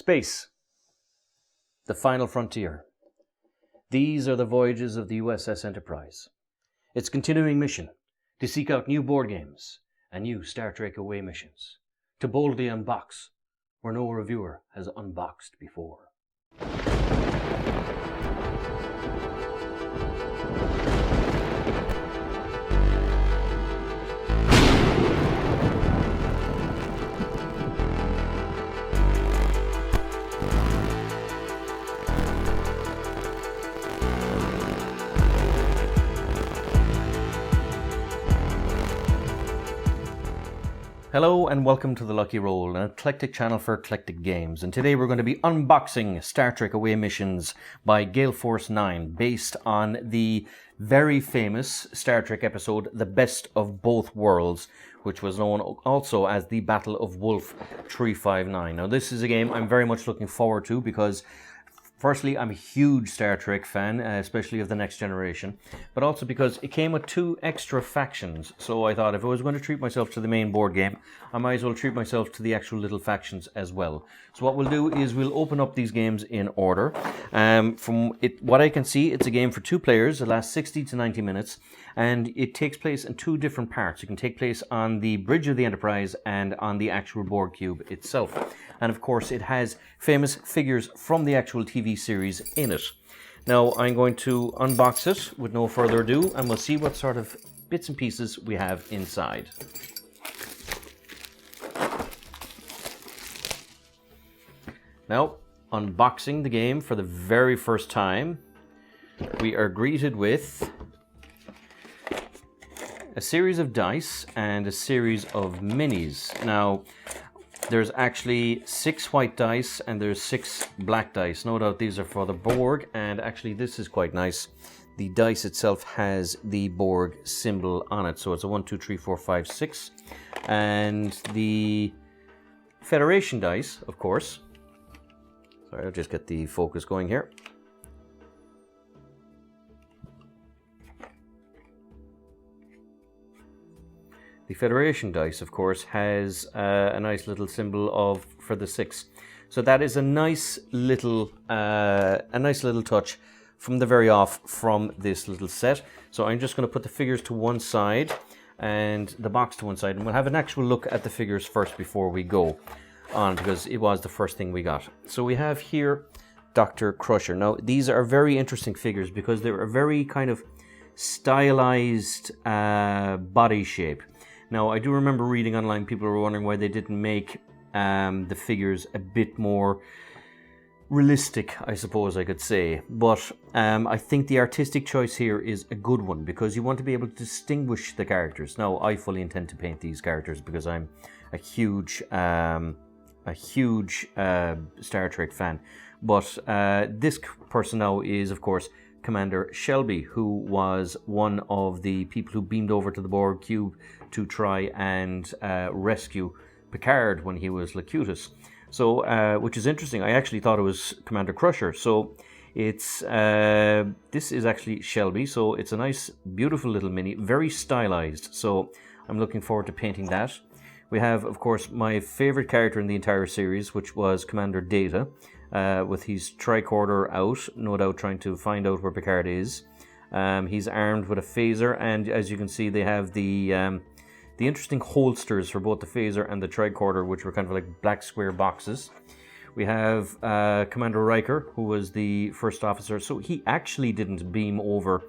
Space, the final frontier. These are the voyages of the USS Enterprise. Its continuing mission, to seek out new board games and new Star Trek away missions. To boldly unbox, where no reviewer has unboxed before. Hello and welcome to The Lucky Roll, an eclectic channel for eclectic games. And today we're going to be unboxing Star Trek Away Missions by Gale Force 9, based on the very famous Star Trek episode, The Best of Both Worlds, which was known also as the Battle of Wolf 359. Now this is a game I'm very much looking forward to because firstly, I'm a huge Star Trek fan, especially of the Next Generation, but also because it came with 2 extra factions. So I thought if I was going to treat myself to the main board game, I might as well treat myself to the actual little factions as well. So what we'll do is we'll open up these games in order. From what I can see, it's a game for 2 players. It lasts 60 to 90 minutes, and it takes place in 2 different parts. It can take place on the bridge of the Enterprise and on the actual board cube itself. And of course, it has famous figures from the actual TV series in it. Now, I'm going to unbox it with no further ado, and we'll see what sort of bits and pieces we have inside. Now, unboxing the game for the very first time, we are greeted with a series of dice and a series of minis. Now, there's actually 6 white dice and there's 6 black dice. No doubt these are for the Borg, and actually this is quite nice. The dice itself has the Borg symbol on it. So it's a 1, 2, 3, 4, 5, 6. And the Federation dice, of course. Sorry, I'll just get the focus going here. The Federation dice, of course, has a nice little symbol for the 6. So that is a nice little touch from the very off from this little set. So I'm just going to put the figures to one side and the box to one side, and we'll have an actual look at the figures first before we go on, because it was the first thing we got. So we have here Dr. Crusher. Now these are very interesting figures because they're a very kind of stylized body shape. Now, I do remember reading online, people were wondering why they didn't make the figures a bit more realistic, I suppose I could say. But I think the artistic choice here is a good one, because you want to be able to distinguish the characters. Now, I fully intend to paint these characters because I'm a huge Star Trek fan. But this person now is, of course, Commander Shelby, who was one of the people who beamed over to the Borg cube to try and rescue Picard when he was Locutus. So, which is interesting. I actually thought it was Commander Crusher. So, it's this is actually Shelby. So, it's a nice, beautiful little mini, very stylized. So, I'm looking forward to painting that. We have, of course, my favorite character in the entire series, which was Commander Data. With his tricorder out, no doubt trying to find out where Picard is. He's armed with a phaser, and as you can see, they have the interesting holsters for both the phaser and the tricorder, which were kind of like black square boxes. We have Commander Riker, who was the first officer. So he actually didn't beam over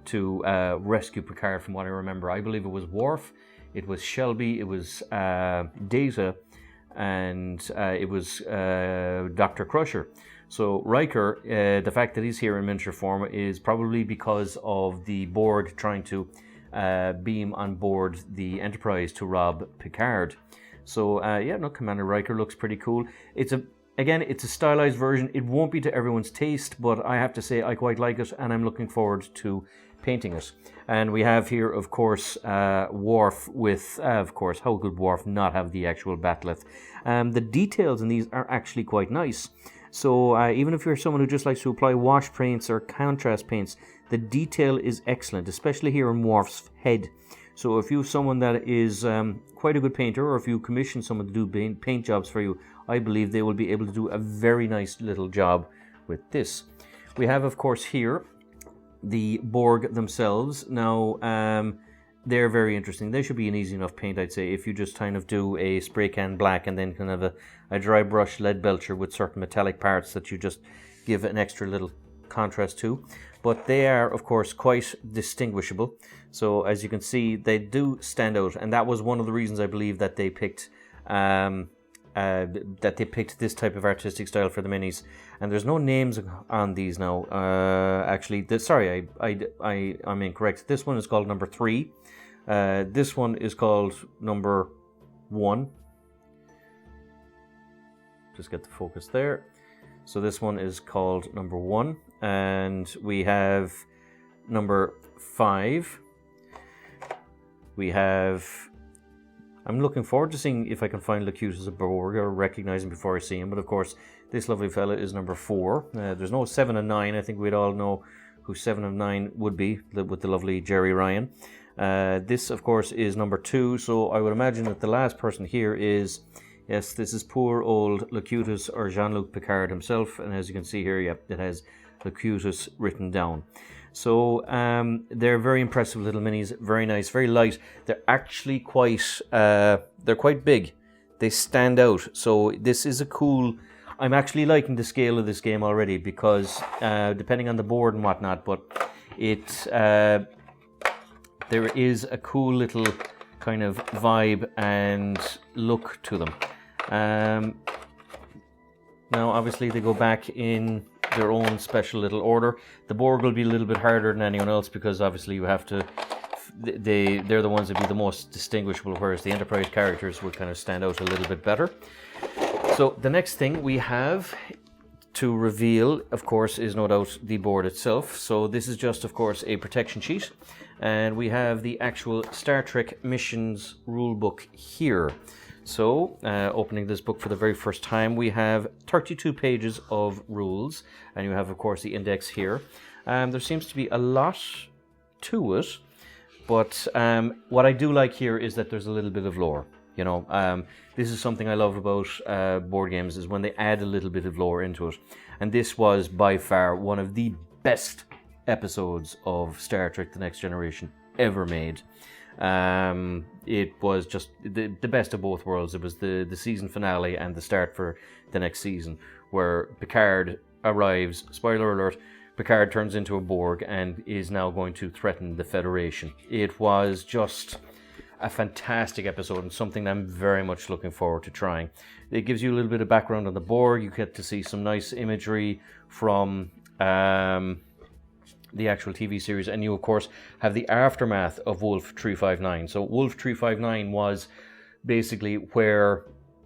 to rescue Picard, from what I remember. I believe it was Worf, it was Shelby, it was Data, and it was Dr. Crusher. So Riker, the fact that he's here in miniature form is probably because of the Borg trying to beam on board the Enterprise to rob Picard. So yeah, no, Commander Riker looks pretty cool. It's a stylized version. It won't be to everyone's taste, but I have to say I quite like it, and I'm looking forward to painting it. And we have here, of course, Worf with, of course, how could Worf not have the actual bat'leth? The details in these are actually quite nice. So even if you're someone who just likes to apply wash paints or contrast paints, the detail is excellent, especially here on Worf's head. So if you're someone that is quite a good painter, or if you commission someone to do paint jobs for you, I believe they will be able to do a very nice little job with this. We have, of course, here the Borg themselves. Now, they're very interesting. They should be an easy enough paint, I'd say, if you just kind of do a spray can black and then kind of a dry brush lead belcher with certain metallic parts that you just give an extra little contrast to. But they are, of course, quite distinguishable. So as you can see, they do stand out, and that was one of the reasons I believe that they picked this type of artistic style for the minis. And there's no names on these now. Actually, I'm incorrect. This one is called number 3. This one is called number 1. Just get the focus there. So this one is called number 1, and we have number 5. We have... I'm looking forward to seeing if I can find Locutus a Borg or recognize him before I see him. But of course, this lovely fella is number 4. There's no 7 and 9. I think we'd all know who 7 and 9 would be with the lovely Jerry Ryan. This, of course, is number 2. So I would imagine that the last person here is... Yes, this is poor old Locutus, or Jean-Luc Picard himself. And as you can see here, yep, it has Locutus written down. So they're very impressive little minis, very nice, very light. They're actually quite big. They stand out. So this is a cool... I'm actually liking the scale of this game already, because depending on the board and whatnot, but there is a cool little kind of vibe and look to them. Now obviously they go back in their own special little order. The Borg will be a little bit harder than anyone else, because obviously you have to... They're the ones that be the most distinguishable, whereas the Enterprise characters would kind of stand out a little bit better. So the next thing we have to reveal, of course, is no doubt the board itself. So this is just, of course, a protection sheet, and we have the actual Star Trek missions rulebook here. So, opening this book for the very first time, we have 32 pages of rules, and you have, of course, the index here. There seems to be a lot to it, but what I do like here is that there's a little bit of lore. You know, this is something I love about board games, is when they add a little bit of lore into it. And this was by far one of the best episodes of Star Trek: The Next Generation ever made. It was just the best of both worlds. It was the season finale and the start for the next season, where Picard arrives, spoiler alert, Picard turns into a Borg and is now going to threaten the Federation. It was just a fantastic episode, and something I'm very much looking forward to trying. It gives you a little bit of background on the Borg. You get to see some nice imagery from the actual TV series, and you of course have the aftermath of Wolf 359. So Wolf 359 was basically where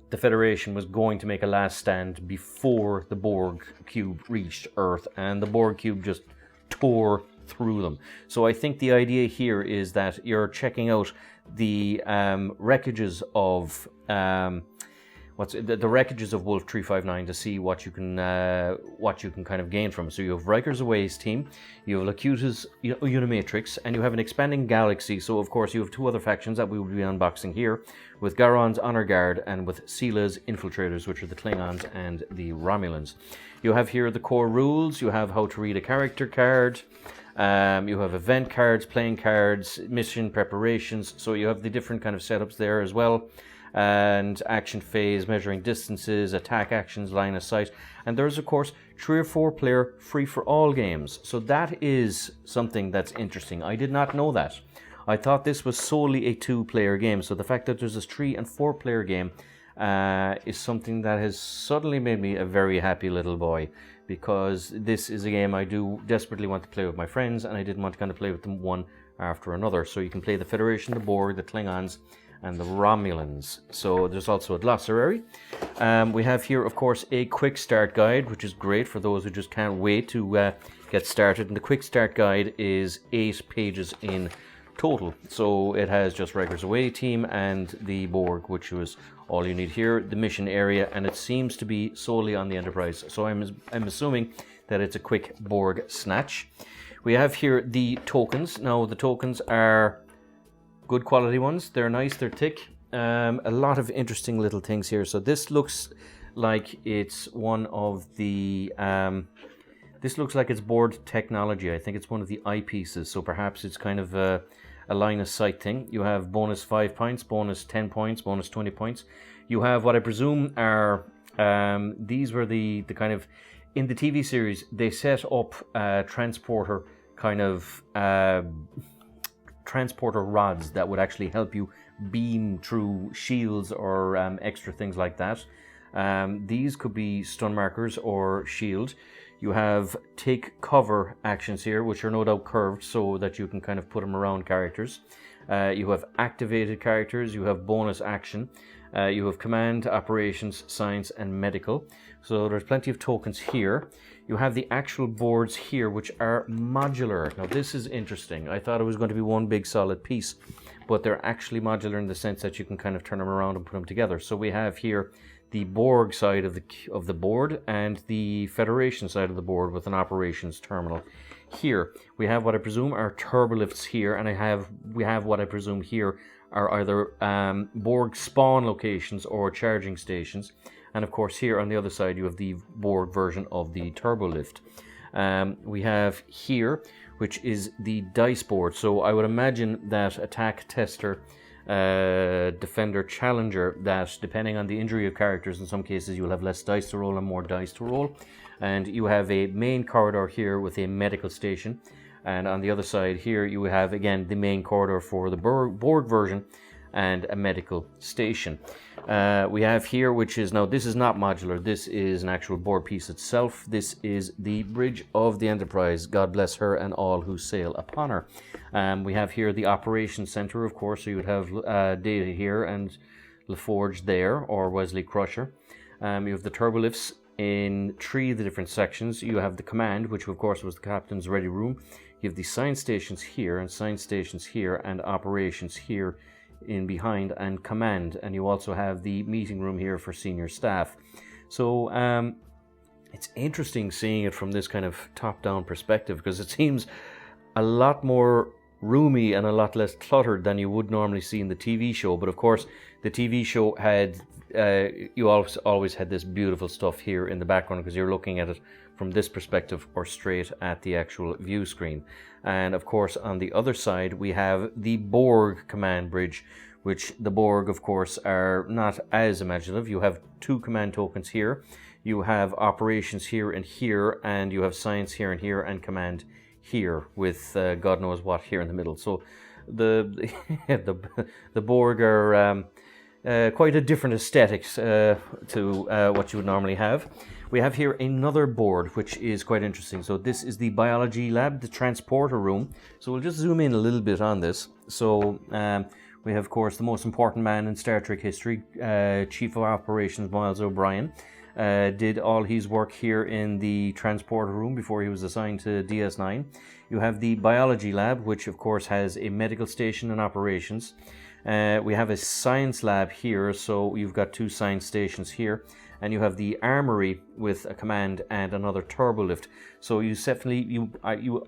the Federation was going to make a last stand before the Borg cube reached Earth, and the Borg cube just tore through them. So I think the idea here is that you're checking out the wreckages of the wreckages of Wolf 359 to see what you can kind of gain from it. So you have Riker's Away's team, you have Locutus Unimatrix, and you have an expanding galaxy. So of course you have 2 other factions that we will be unboxing here, with Gowran's Honor Guard and with Sela's Infiltrators, which are the Klingons and the Romulans. You have here the core rules. You have how to read a character card. You have event cards, playing cards, mission preparations. So you have the different kind of setups there as well. And action phase, measuring distances, attack actions, line of sight. And there's, of course, 3 or 4 player free-for-all games. So that is something that's interesting. I did not know that. I thought this was solely a 2-player game. So the fact that there's this 3 and 4 player game is something that has suddenly made me a very happy little boy, because this is a game I do desperately want to play with my friends, and I didn't want to kind of play with them one after another. So you can play the Federation, the Borg, the Klingons, and the Romulans. So there's also a glossary. We have here, of course, a quick start guide, which is great for those who just can't wait to get started. And the quick start guide is 8 pages in total. So it has just Riker's Away team and the Borg, which was all you need here, the mission area, and it seems to be solely on the Enterprise. So I'm assuming that it's a quick Borg snatch. We have here the tokens. Now the tokens are good quality ones. They're nice, they're thick. A lot of interesting little things here. So this looks like it's one of the... this looks like it's board technology. I think it's one of the eyepieces. So perhaps it's kind of a line of sight thing. You have bonus 5 points, bonus 10 points, bonus 20 points. You have what I presume are... these were the kind of... In the TV series, they set up transporter kind of... transporter rods that would actually help you beam through shields or extra things like that. These could be stun markers or shield. You have take cover actions here, which are no doubt curved so that you can kind of put them around characters. You have activated characters. You have bonus action. You have command, operations, science, and medical. So there's plenty of tokens here. You have the actual boards here, which are modular. Now this is interesting. I thought it was going to be one big solid piece, but they're actually modular in the sense that you can kind of turn them around and put them together. So we have here the Borg side of the board and the Federation side of the board with an operations terminal. Here we have what I presume are turbolifts here, and we have what I presume here are either Borg spawn locations or charging stations. And of course here on the other side you have the Borg version of the turbolift. We have here, which is the dice board. So I would imagine that attack, tester, defender, challenger, that depending on the injury of characters, in some cases you'll have less dice to roll and more dice to roll. And you have a main corridor here with a medical station. And on the other side here you have again the main corridor for the Borg version and a medical station. We have here, which is, now this is not modular, this is an actual board piece itself. This is the bridge of the Enterprise, God bless her and all who sail upon her. We have here the operations center, of course, so you would have Data here and LaForge there, or Wesley Crusher. You have the turbolifts in 3 of the different sections. You have the command, which of course was the captain's ready room. You have the science stations here and science stations here and operations here in behind and command, and you also have the meeting room here for senior staff. So it's interesting seeing it from this kind of top-down perspective, because it seems a lot more roomy and a lot less cluttered than you would normally see in the TV show. But of course the TV show had you always had this beautiful stuff here in the background because you're looking at it from this perspective or straight at the actual view screen. And of course on the other side we have the Borg command bridge, which the Borg of course are not as imaginative. You have 2 command tokens here, you have operations here, and you have science here and command here with God knows what here in the middle. So the Borg are quite a different aesthetics to what you would normally have. We have here another board, which is quite interesting. So this is the biology lab, the transporter room. So we'll just zoom in a little bit on this. So we have, of course, the most important man in Star Trek history, Chief of Operations Miles O'Brien. Did all his work here in the transporter room before he was assigned to DS9. You have the biology lab, which of course has a medical station and operations. We have a science lab here, so you've got 2 science stations here, and you have the armory with a command and another turbolift. So you definitely,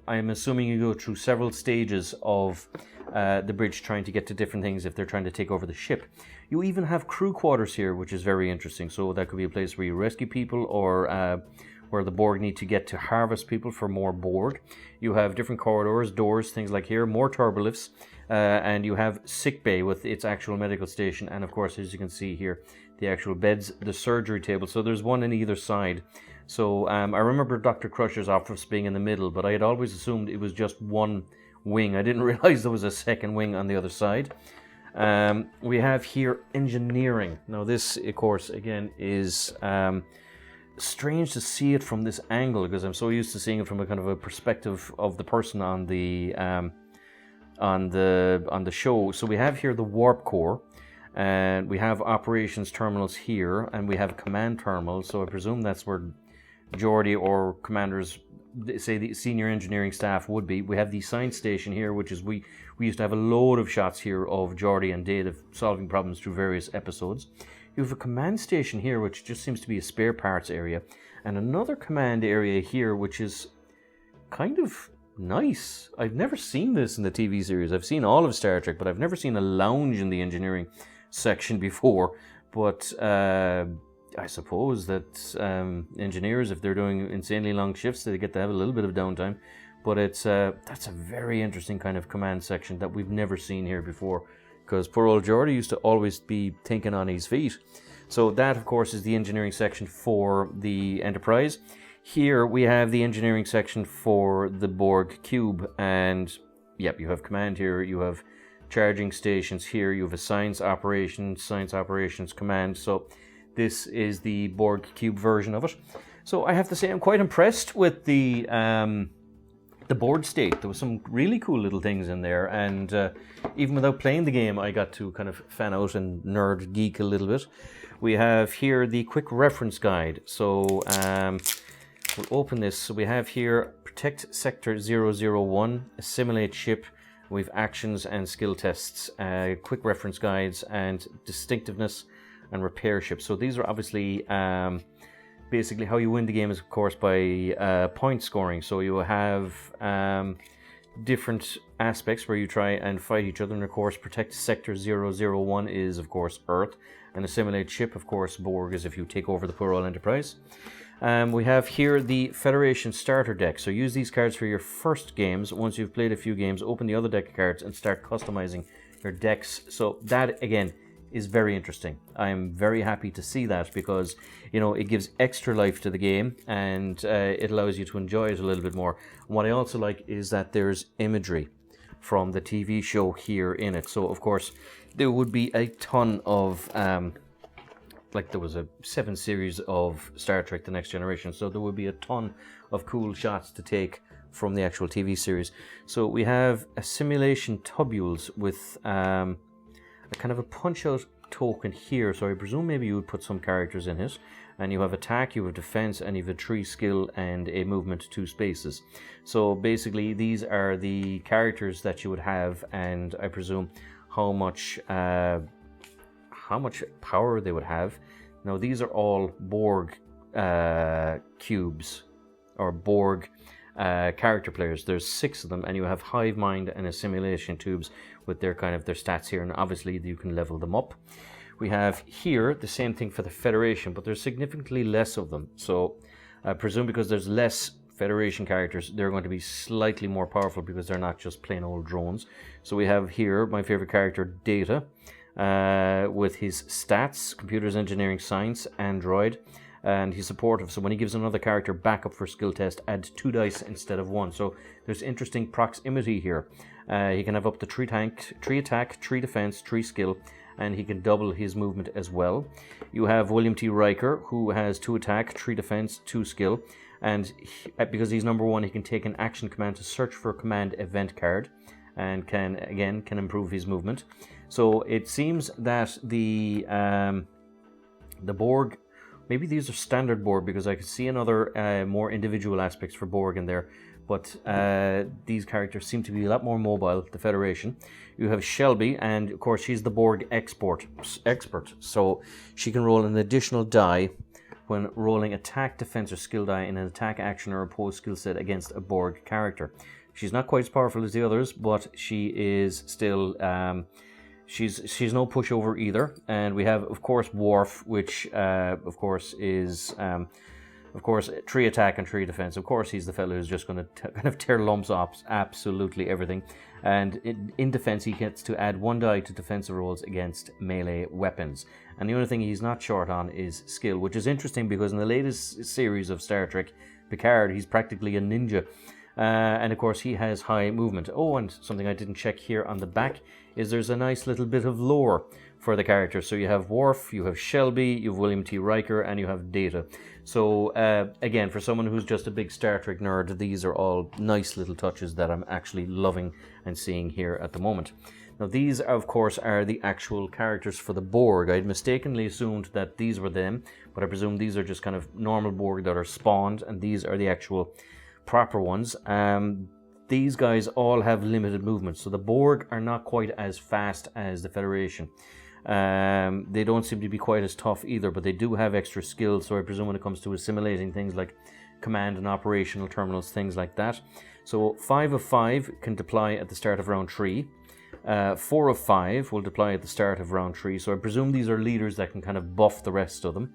I'm assuming you go through several stages of the bridge trying to get to different things if they're trying to take over the ship. You even have crew quarters here, which is very interesting. So that could be a place where you rescue people, or where the Borg need to get to harvest people for more Borg. You have different corridors, doors, things like here, more turbolifts, and you have sick bay with its actual medical station, and of course, as you can see here, the actual beds, the surgery table. So there's one on either side. So I remember Dr. Crusher's office being in the middle, but I had always assumed it was just one wing. I didn't realize there was a second wing on the other side. We have here engineering. Now this, of course, again is strange to see it from this angle, because I'm so used to seeing it from a kind of a perspective of the person on the show. So we have here the warp core, and we have operations terminals here, and we have command terminals. So I presume that's where Geordi or commanders, say the senior engineering staff, would be. We have the science station here, which is we used to have a load of shots here of Geordi and Data solving problems through various episodes. You have a command station here, which just seems to be a spare parts area, and another command area here, which is kind of nice. I've never seen this in the TV series. I've seen all of Star Trek, but I've never seen a lounge in the engineering section before. But I suppose that engineers, if they're doing insanely long shifts, they get to have a little bit of downtime. But that's a very interesting kind of command section that we've never seen here before, because poor old Geordi used to always be thinking on his feet. So that, of course, is the engineering section for the Enterprise. Here we have the engineering section for the Borg cube, and yep, you have command here, you have charging stations here, you have a science operations command. So this is the Borg cube version of it. So I have to say I'm quite impressed with the board state. There was some really cool little things in there, and even without playing the game, I got to kind of fan out and nerd geek a little bit. We have here the quick reference guide. So we'll open this. So we have here protect sector 001, assimilate ship. We've actions and skill tests, quick reference guides, and distinctiveness and repair ship. So these are obviously basically how you win the game is, of course, by point scoring. So you have different aspects where you try and fight each other. And of course, protect sector 001 is, of course, Earth. And assimilate ship, of course, Borg is if you take over the poor old Enterprise. We have here the Federation starter deck. So use these cards for your first games. Once you've played a few games, open the other deck of cards and start customizing your decks. So that, again, is very interesting. I'm very happy to see that because, you know, it gives extra life to the game, and it allows you to enjoy it a little bit more. And what I also like is that there's imagery from the TV show here in it. So, of course, there would be a ton of... like there was a 7 series of Star Trek The Next Generation, so there would be a ton of cool shots to take from the actual TV series. So we have assimilation tubules with a kind of a punch-out token here, so I presume maybe you would put some characters in it. And you have attack, you have defense, and you have a 3 skill and a movement 2 spaces. So basically these are the characters that you would have, and I presume how much power they would have. Now these are all Borg cubes, or Borg character players. There's 6 of them, and you have hive mind and assimilation tubes with their kind of their stats here, and obviously you can level them up. We have here the same thing for the Federation, but there's significantly less of them. So I presume because there's less Federation characters, they're going to be slightly more powerful because they're not just plain old drones. So we have here my favorite character, Data, with his stats, computers, engineering, science, android, and he's supportive. So when he gives another character backup for skill test, add 2 dice instead of 1. So there's interesting proximity here. He can have up to 3 attack, 3 defense, 3 skill, and he can double his movement as well. You have William T. Riker, who has 2 attack, 3 defense, 2 skill, and because he's number 1, he can take an action command to search for a command event card, and can improve his movement. So it seems that the Borg, maybe these are standard Borg, because I could see another more individual aspects for Borg in there, but these characters seem to be a lot more mobile, the Federation. You have Shelby, and of course she's the Borg expert, so she can roll an additional die when rolling attack, defense, or skill die in an attack, action, or opposed skill set against a Borg character. She's not quite as powerful as the others, but she is still... She's no pushover either. And we have, of course, Worf, which of course is 3 attack and 3 defense. Of course, he's the fellow who's just going to kind of tear lumps off absolutely everything. And in defense, he gets to add 1 die to defensive rolls against melee weapons. And the only thing he's not short on is skill, which is interesting because in the latest series of Star Trek, Picard, he's practically a ninja. And of course, he has high movement. Oh, and something I didn't check here on the back is there's a nice little bit of lore for the characters. So you have Worf, you have Shelby, you have William T. Riker, and you have Data. So again, for someone who's just a big Star Trek nerd, these are all nice little touches that I'm actually loving and seeing here at the moment. Now these, of course, are the actual characters for the Borg. I'd mistakenly assumed that these were them, but I presume these are just kind of normal Borg that are spawned, and these are the actual proper ones. These guys all have limited movement, so the Borg are not quite as fast as the Federation. They don't seem to be quite as tough either, but they do have extra skills, so I presume when it comes to assimilating things like command and operational terminals, things like that. So 5 of 5 can deploy at the start of round 3. 4 of 5 will deploy at the start of round 3, so I presume these are leaders that can kind of buff the rest of them.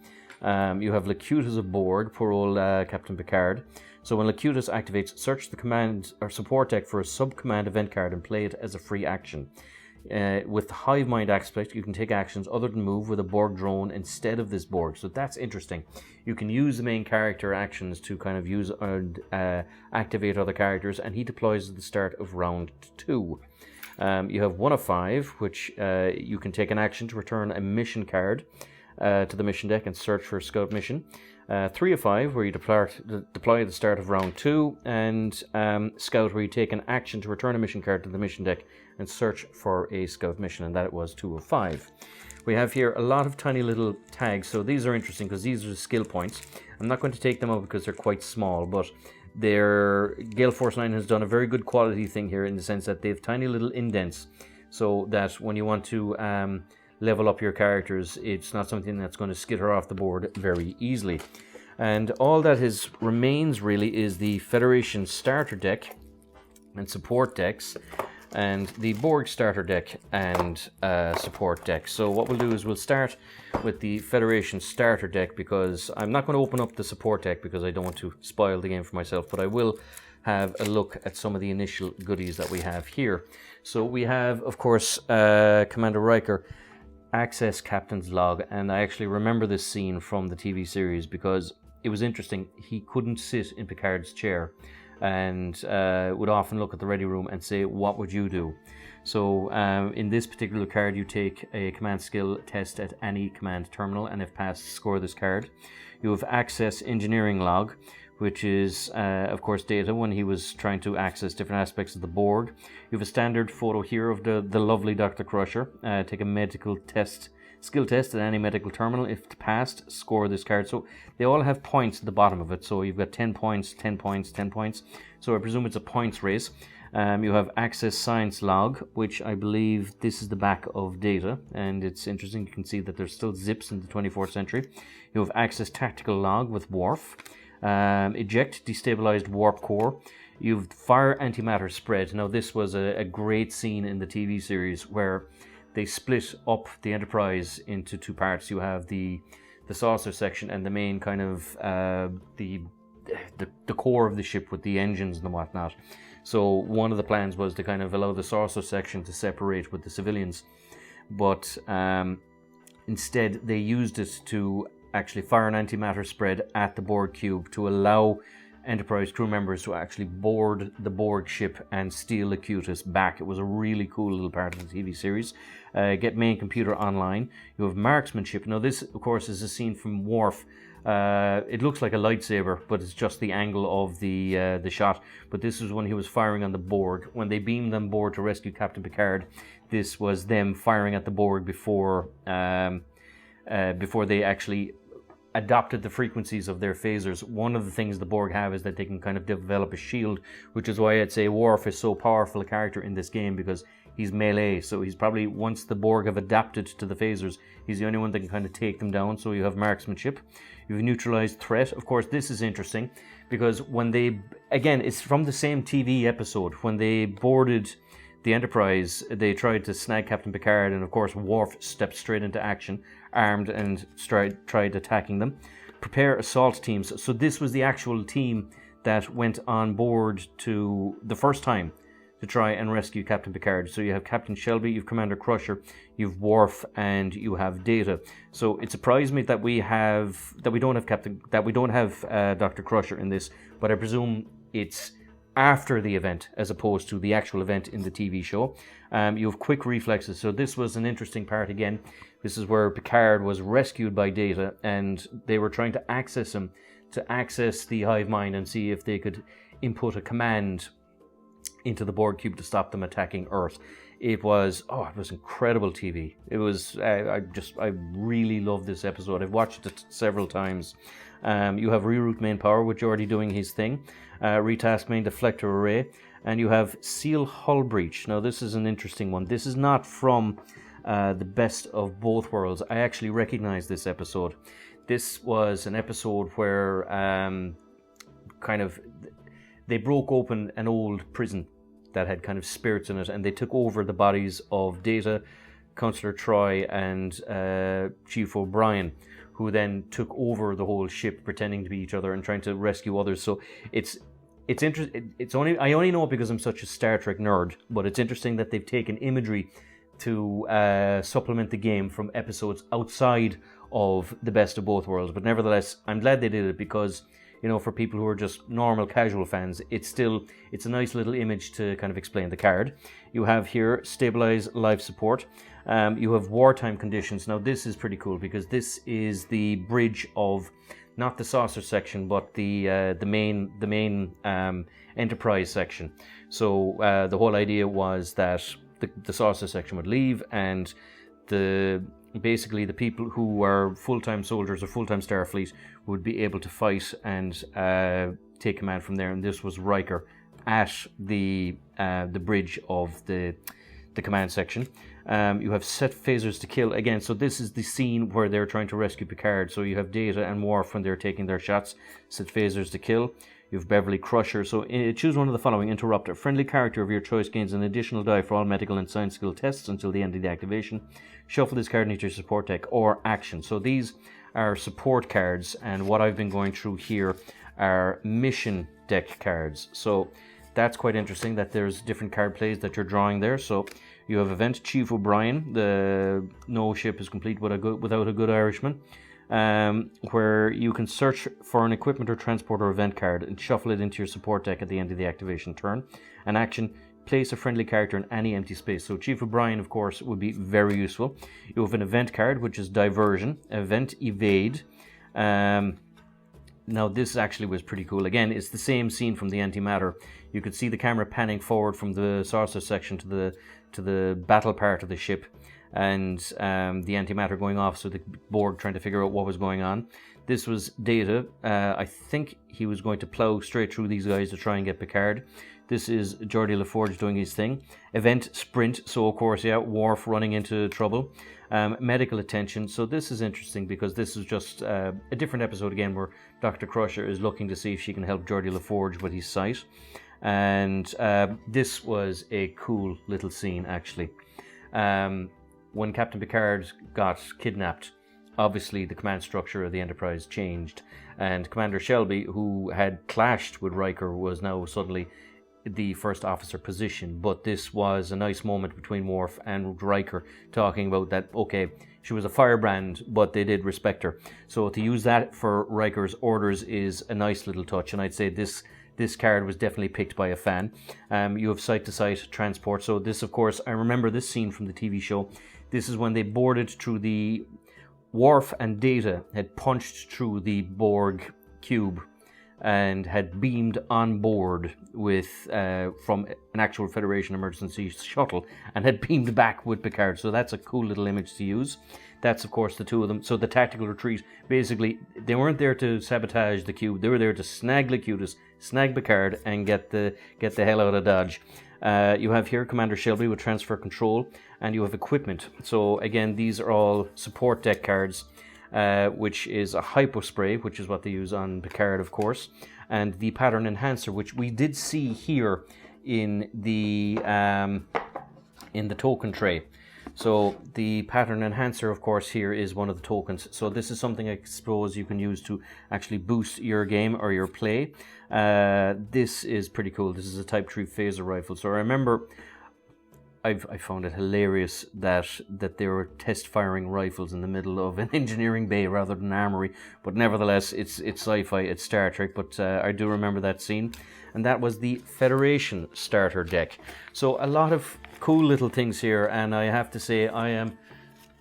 You have Locutus of Borg, poor old Captain Picard. So when Locutus activates, search the command or support deck for a sub-command event card and play it as a free action. With the Hive Mind aspect, you can take actions other than move with a Borg drone instead of this Borg. So that's interesting. You can use the main character actions to kind of use and activate other characters, and he deploys at the start of round 2. You have 1 of 5, which you can take an action to return a mission card to the mission deck and search for a scout mission. 3 of 5, where you deploy at the start of round 2, and Scout, where you take an action to return a mission card to the mission deck and search for a Scout mission, and that it was 2 of 5. We have here a lot of tiny little tags, so these are interesting because these are the skill points. I'm not going to take them out because they're quite small, but Gale Force 9 has done a very good quality thing here in the sense that they have tiny little indents, so that when you want to level up your characters, it's not something that's going to skitter off the board very easily. And all that remains really is the Federation starter deck and support decks, and the Borg starter deck and support deck. So what we'll do is we'll start with the Federation starter deck, because I'm not going to open up the support deck because I don't want to spoil the game for myself, but I will have a look at some of the initial goodies that we have here. So we have, of course, Commander Riker access Captain's Log, and I actually remember this scene from the TV series because it was interesting. He couldn't sit in Picard's chair and would often look at the ready room and say, "What would you do?" So in this particular card, you take a command skill test at any command terminal, and if passed, score this card. You have access Engineering Log, which is, of course, data when he was trying to access different aspects of the Borg. You have a standard photo here of the lovely Dr. Crusher. Take a medical test, skill test at any medical terminal. If passed, score this card. So they all have points at the bottom of it. So you've got 10 points, 10 points, 10 points. So I presume it's a points race. You have access Science Log, which I believe this is the back of data. And it's interesting, you can see that there's still zips in the 24th century. You have access Tactical Log with Worf. Eject destabilized warp core. You've fire antimatter spread. Now this was a great scene in the TV series where they split up the Enterprise into 2 parts. You have the saucer section and the main kind of the core of the ship with the engines and whatnot. So one of the plans was to kind of allow the saucer section to separate with the civilians, but instead they used it to actually fire an antimatter spread at the Borg cube to allow Enterprise crew members to actually board the Borg ship and steal Locutus back. It was a really cool little part of the TV series. Get main computer online. You have marksmanship. Now this, of course, is a scene from Worf. It looks like a lightsaber, but it's just the angle of the shot. But this is when he was firing on the Borg. When they beamed on board to rescue Captain Picard, this was them firing at the Borg before they actually adopted the frequencies of their phasers. One of the things the Borg have is that they can kind of develop a shield, which is why I'd say Worf is so powerful a character in this game, because he's melee. So he's probably, once the Borg have adapted to the phasers, he's the only one that can kind of take them down. So you have marksmanship. You have neutralized threat. Of course, this is interesting because when they, again, it's from the same TV episode. When they boarded the Enterprise, they tried to snag Captain Picard, and of course Worf stepped straight into action, armed, and tried attacking them. Prepare assault teams. So this was the actual team that went on board to the first time to try and rescue Captain Picard. So you have Captain Shelby, you have Commander Crusher, you have Worf, and you have Data. So it surprised me that we don't have Dr. Crusher in this, but I presume it's after the event as opposed to the actual event in the TV show. You have quick reflexes. So this was an interesting part again. This is where Picard was rescued by Data, and they were trying to access him to access the hive mind and see if they could input a command into the Borg cube to stop them attacking Earth. It was incredible TV. It was I really love this episode. I've watched it several times. You have reroute main power with Geordi doing his thing, retask main deflector array, and you have seal hull breach. Now this is an interesting one. This is not from the best of both worlds. I actually recognize this episode. This was an episode where they broke open an old prison that had kind of spirits in it, and they took over the bodies of Data, Counselor Troy, and Chief O'Brien, who then took over the whole ship, pretending to be each other and trying to rescue others. So it's interesting. I only know it because I'm such a Star Trek nerd, but it's interesting that they've taken imagery to supplement the game from episodes outside of the best of both worlds. But nevertheless, I'm glad they did it because, you know, for people who are just normal casual fans, it's a nice little image to kind of explain the card. You have here stabilize life support. You have wartime conditions. Now this is pretty cool because this is the bridge of not the saucer section, but the main Enterprise section. So the whole idea was that the saucer section would leave, and basically the people who are full-time soldiers or full-time Starfleet would be able to fight and take command from there. And this was Riker at the bridge of the command section. You have set phasers to kill again. So this is the scene where they're trying to rescue Picard. So you have Data and Worf when they're taking their shots. Set phasers to kill. You have Beverly Crusher. So choose one of the following. Interrupt. A friendly character of your choice gains an additional die for all medical and science skill tests until the end of the activation. Shuffle this card into your support deck, or action. So these are support cards, and what I've been going through here are mission deck cards. So that's quite interesting that there's different card plays that you're drawing there. So you have Event Chief O'Brien. No ship is complete without a good Irishman. Where you can search for an equipment or transport or event card and shuffle it into your support deck at the end of the activation turn. An action, place a friendly character in any empty space. So Chief O'Brien, of course, would be very useful. You have an event card, which is Diversion, Event Evade. Now this actually was pretty cool. Again, it's the same scene from the antimatter. You could see the camera panning forward from the saucer section to the battle part of the ship, and the antimatter going off, so the Borg trying to figure out what was going on. This was Data. I think he was going to plow straight through these guys to try and get Picard. This is Geordi LaForge doing his thing. Event Sprint, so of course, yeah, Worf running into trouble. Medical attention. So this is interesting because this is just a different episode again where Dr. Crusher is looking to see if she can help Geordi LaForge with his sight. And this was a cool little scene, actually. When Captain Picard got kidnapped, obviously the command structure of the Enterprise changed, and Commander Shelby, who had clashed with Riker, was now suddenly the first officer position. But this was a nice moment between Worf and Riker, talking about that, okay, she was a firebrand, but they did respect her. So to use that for Riker's orders is a nice little touch, and I'd say this card was definitely picked by a fan. You have site-to-site transport. So this, of course, I remember this scene from the TV show. This is when they boarded through the Worf, and Data had punched through the Borg cube and had beamed on board with from an actual Federation emergency shuttle, and had beamed back with Picard. So that's a cool little image to use. That's, of course, the two of them. So the tactical retreat, basically, they weren't there to sabotage the cube. They were there to snag Locutus, snag Picard, and get the hell out of Dodge. You have here Commander Shelby with transfer control, and you have equipment. So again, these are all support deck cards, which is a hypospray, which is what they use on Picard, of course, and the pattern enhancer, which we did see here in the token tray. So the pattern enhancer, of course, here is one of the tokens. So this is something I suppose you can use to actually boost your game or your play. This is pretty cool. This is a Type 3 phaser rifle. So I remember I found it hilarious that they were test firing rifles in the middle of an engineering bay rather than an armory. But nevertheless, it's sci-fi, it's Star Trek. But I do remember that scene. And that was the Federation starter deck. So a lot of cool little things here, and I have to say I am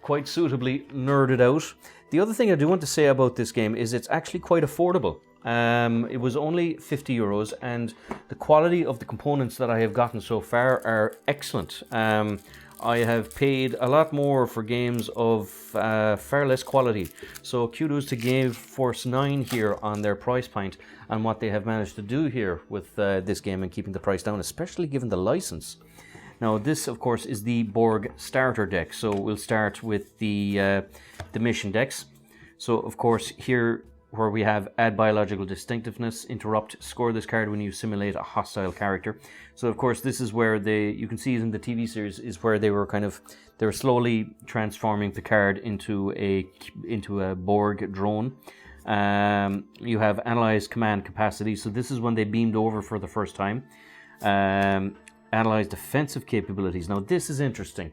quite suitably nerded out. The other thing I do want to say about this game is it's actually quite affordable. It was only €50, and the quality of the components that I have gotten so far are excellent. I have paid a lot more for games of far less quality. So kudos to Game Force 9 here on their price point and what they have managed to do here with this game and keeping the price down, especially given the license. Now this, of course, is the Borg starter deck. So we'll start with the mission decks. So of course here where we have add biological distinctiveness, interrupt, score this card when you simulate a hostile character. So of course this is where you can see it in the TV series, is where they were slowly transforming Picard into a Borg drone. You have analyze command capacity. So this is when they beamed over for the first time. Analyze defensive capabilities. Now this is interesting.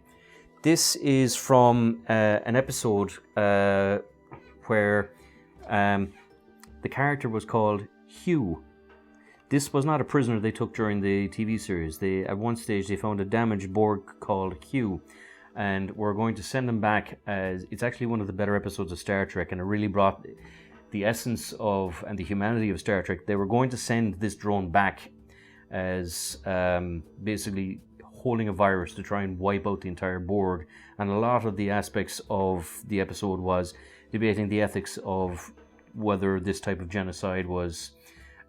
This is from an episode where the character was called Hugh. This was not a prisoner they took during the TV series. At one stage they found a damaged Borg called Hugh, and we're going to send him back. As it's actually one of the better episodes of Star Trek, and it really brought the essence of and the humanity of Star Trek. They were going to send this drone back as basically holding a virus to try and wipe out the entire Borg, and a lot of the aspects of the episode was debating the ethics of whether this type of genocide was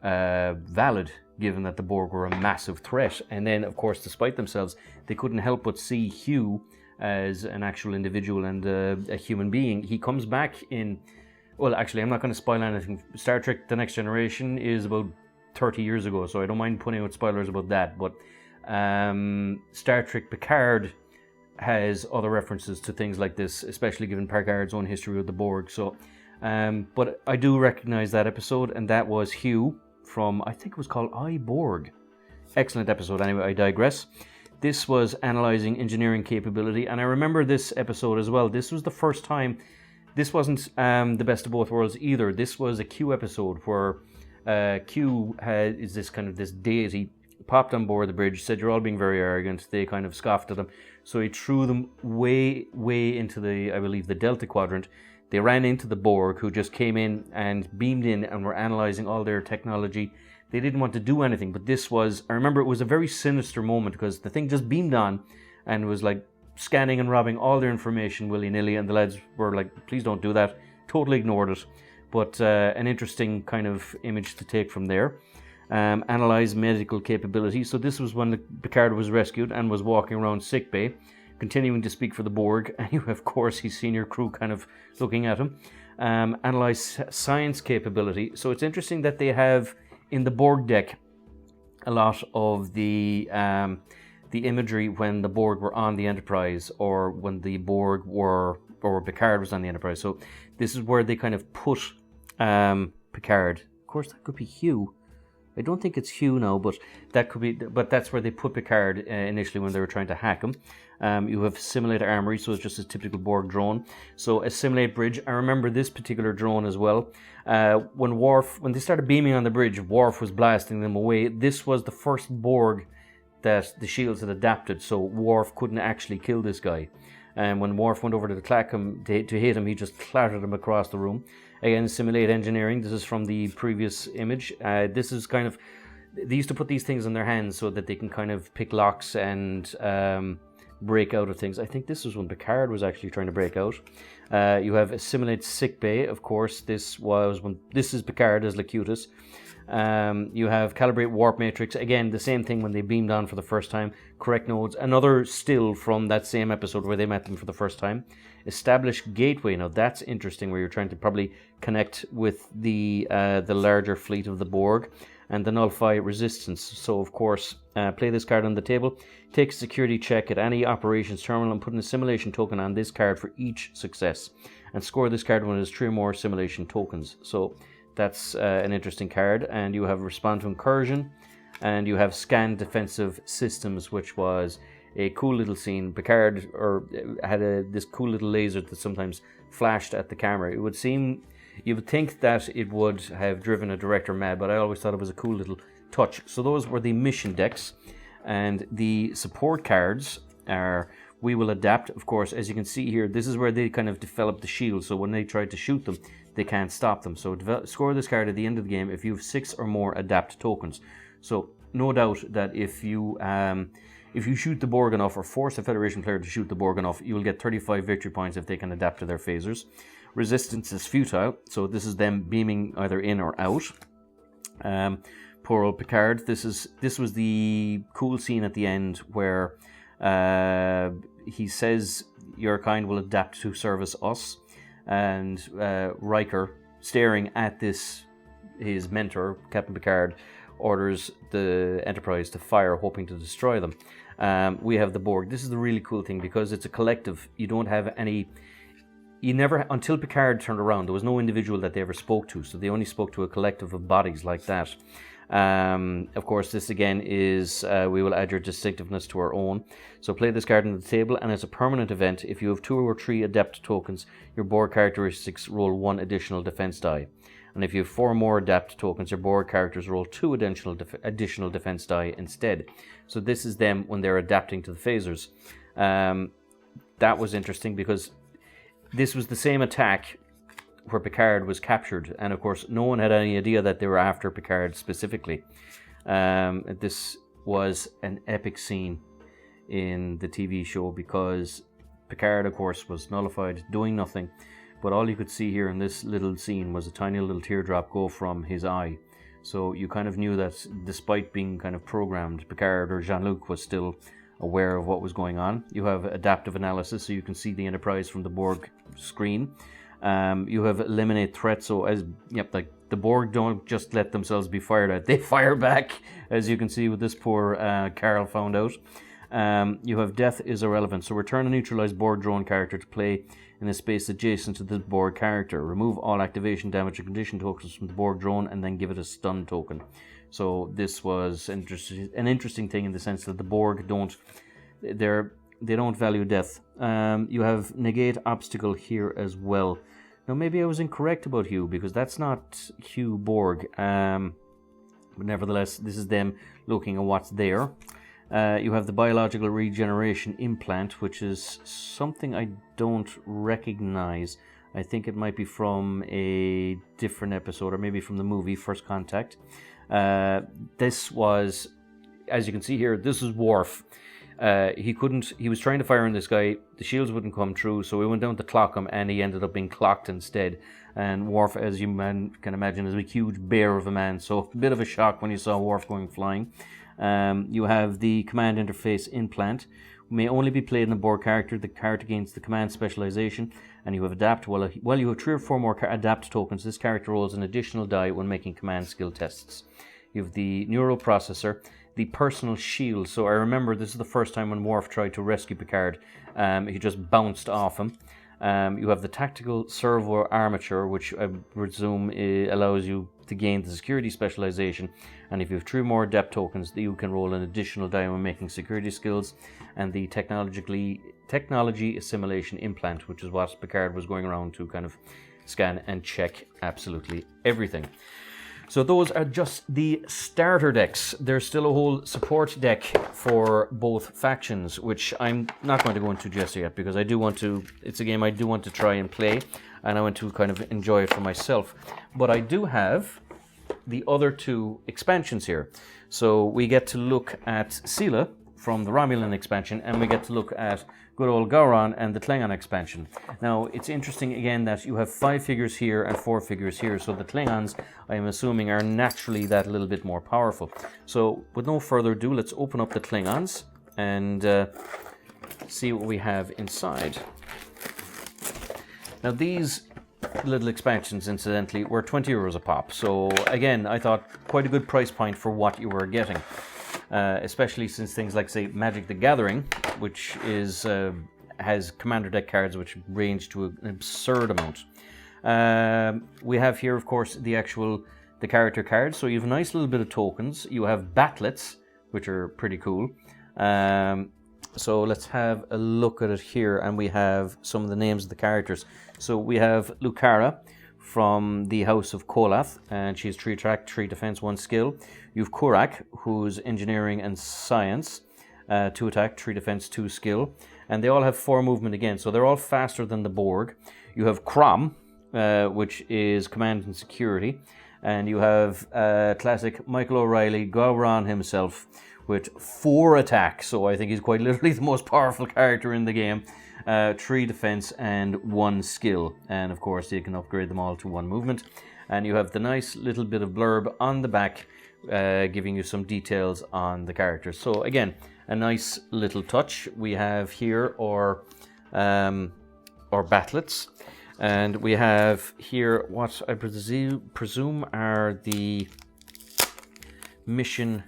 valid, given that the Borg were a massive threat. And then, of course, despite themselves, they couldn't help but see Hugh as an actual individual and a human being. He comes back in... Well, actually, I'm not going to spoil anything. Star Trek The Next Generation is about 30 years ago, so I don't mind putting out spoilers about that. But Star Trek Picard has other references to things like this, especially given Picard's own history with the Borg. So, but I do recognize that episode, and that was Hugh from, I think it was called Borg. Excellent episode. Anyway, I digress. This was analyzing engineering capability, and I remember this episode as well. This was the first time. This wasn't the best of both worlds either. This was a Q episode where Q is this deity, popped on board the bridge, said you're all being very arrogant. They kind of scoffed at him, so he threw them way into I believe the Delta Quadrant. They ran into the Borg, who just came in and beamed in and were analyzing all their technology. They didn't want to do anything, but I remember it was a very sinister moment, because the thing just beamed on and was like scanning and robbing all their information willy-nilly, and the lads were like, please don't do that. Totally ignored it. But an interesting kind of image to take from there. Analyze medical capability. So this was when Picard was rescued and was walking around sickbay, continuing to speak for the Borg, and you have, of course, his senior crew kind of looking at him. Analyze science capability. So it's interesting that they have in the Borg deck a lot of the imagery when the Borg were on the Enterprise, or when the Borg or Picard was on the Enterprise. So this is where they kind of put Picard. Of course, that could be Hugh. I don't think it's Hugh now, but that could be. But that's where they put Picard initially when they were trying to hack him. You have simulate armory, so it's just a typical Borg drone. So a simulate bridge. I remember this particular drone as well. When they started beaming on the bridge, Worf was blasting them away. This was the first Borg that the shields had adapted, so Worf couldn't actually kill this guy. And when Worf went over to attack him to hit him, he just clattered him across the room. Again, simulate engineering. This is from the previous image. This is kind of, they used to put these things in their hands so that they can kind of pick locks and break out of things. I think this was when Picard was actually trying to break out. You have a simulate sickbay. Of course, this is Picard as Locutus. You have calibrate warp matrix. Again, the same thing when they beamed on for the first time. Correct nodes. Another still from that same episode where they met them for the first time. Establish gateway. Now that's interesting, where you're trying to probably connect with the larger fleet of the Borg. And the nullify resistance. So of course, play this card on the table. Take a security check at any operations terminal and put in a simulation token on this card for each success. And score this card when it has 3 or more simulation tokens. So that's an interesting card. And you have respond to incursion, and you have scan defensive systems, which was a cool little scene. Picard had this cool little laser that sometimes flashed at the camera. You would think that it would have driven a director mad, but I always thought it was a cool little touch. So those were the mission decks, and the support cards are we will adapt. Of course, as you can see here, this is where they kind of develop the shield, so when they try to shoot them, they can't stop them. So score this card at the end of the game if you have 6 or more adapt tokens. So no doubt that if you shoot the Borg enough, or force a Federation player to shoot the Borg enough, you will get 35 victory points if they can adapt to their phasers. Resistance is futile, so this is them beaming either in or out. Poor old Picard. This was the cool scene at the end where He says your kind will adapt to service us, and Riker, staring at his mentor, Captain Picard, orders the Enterprise to fire, hoping to destroy them. We have the Borg. This is the really cool thing, because it's a collective. You don't have any... You never... Until Picard turned around, there was no individual that they ever spoke to, so they only spoke to a collective of bodies like that. Of course, this again is... we will add your distinctiveness to our own. So play this card on the table, and it's a permanent event. If you have 2 or 3 adept tokens, your Borg characteristics roll 1 additional defense die. And if you have 4 more adapt tokens, your Borg characters roll 2 additional defense die instead. So this is them when they're adapting to the phasers. That was interesting, because this was the same attack where Picard was captured. And of course, no one had any idea that they were after Picard specifically. This was an epic scene in the TV show, because Picard, of course, was nullified, doing nothing. But all you could see here in this little scene was a tiny little teardrop go from his eye. So you kind of knew that despite being kind of programmed, Picard or Jean-Luc was still aware of what was going on. You have adaptive analysis, so you can see the Enterprise from the Borg screen. You have eliminate threat, so like the Borg don't just let themselves be fired at, they fire back, as you can see with this poor Carl found out. You have death is irrelevant, so return a neutralized Borg drone character to play in a space adjacent to the Borg character. Remove all activation, damage, and condition tokens from the Borg drone, and then give it a stun token. So this was an interesting thing in the sense that the Borg don't value death. You have negate obstacle here as well. Now maybe I was incorrect about Hugh, because that's not Hugh Borg. But nevertheless, this is them looking at what's there. You have the biological regeneration implant, which is something I don't recognize. I think it might be from a different episode, or maybe from the movie First Contact. This was, as you can see here, this is Worf. He was trying to fire on this guy, the shields wouldn't come through, so he went down to clock him, and he ended up being clocked instead. And Worf, as you can imagine, is a huge bear of a man, so a bit of a shock when you saw Worf going flying. You have the command interface implant. May only be played in a Borg character. The character gains the command specialization, and you have adapt. Well, you have 3 or 4 more adapt tokens. This character rolls an additional die when making command skill tests. You have the neural processor, the personal shield. So I remember this is the first time when Worf tried to rescue Picard. He just bounced off him. You have the tactical servo armature, which I presume allows you to gain the security specialization, and if you have 3 more adept tokens, you can roll an additional die when making security skills. And the technology assimilation implant, which is what Picard was going around to kind of scan and check absolutely everything. So those are just the starter decks. There's still a whole support deck for both factions, which I'm not going to go into just yet, because it's a game I do want to try and play, and I want to kind of enjoy it for myself. But I do have the other 2 expansions here. So we get to look at Sela from the Romulan expansion, and we get to look at good old Gowran and the Klingon expansion. Now, it's interesting again that you have 5 figures here and 4 figures here, so the Klingons, I am assuming, are naturally that little bit more powerful. So, with no further ado, let's open up the Klingons and see what we have inside. Now, these little expansions, incidentally, were €20 a pop, so again, I thought quite a good price point for what you were getting. Especially since things like, say, Magic the Gathering, which has commander deck cards which range to an absurd amount. We have here, of course, the character cards. So you have a nice little bit of tokens. You have batlets, which are pretty cool. So let's have a look at it here, and we have some of the names of the characters. So we have Lucara from the House of Kolath, and she's 3 attack, 3 defense, 1 skill. You have Kurak, who's engineering and science, 2 attack, 3 defense, 2 skill, and they all have 4 movement again, so they're all faster than the Borg. You have Crom, which is command and security, and you have classic Michael O'Reilly, Gowran himself, with 4 attack, so I think he's quite literally the most powerful character in the game. 3 defense and 1 skill, and of course you can upgrade them all to 1 movement. And you have the nice little bit of blurb on the back giving you some details on the characters. So again, a nice little touch. We have here our battlets, and we have here what I presume are the mission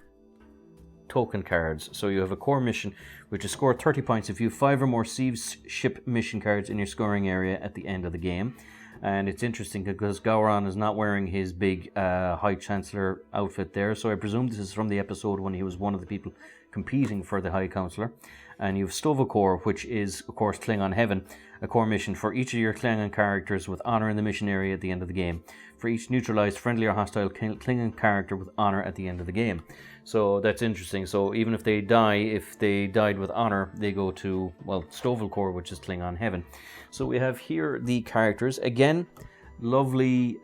token cards. So you have a core mission, which is score 30 points if you have 5 or more Thieves ship mission cards in your scoring area at the end of the game. And it's interesting because Gowran is not wearing his big High Chancellor outfit there, so I presume this is from the episode when he was one of the people competing for the High Counselor. And you have Core, which is, of course, Klingon Heaven, a core mission for each of your Klingon characters with honor in the mission area at the end of the game. For each neutralized friendly or hostile Klingon character with honor at the end of the game. So that's interesting. So even if they died with honor, they go to, well, Core, which is Klingon Heaven. So we have here the characters. Again, lovely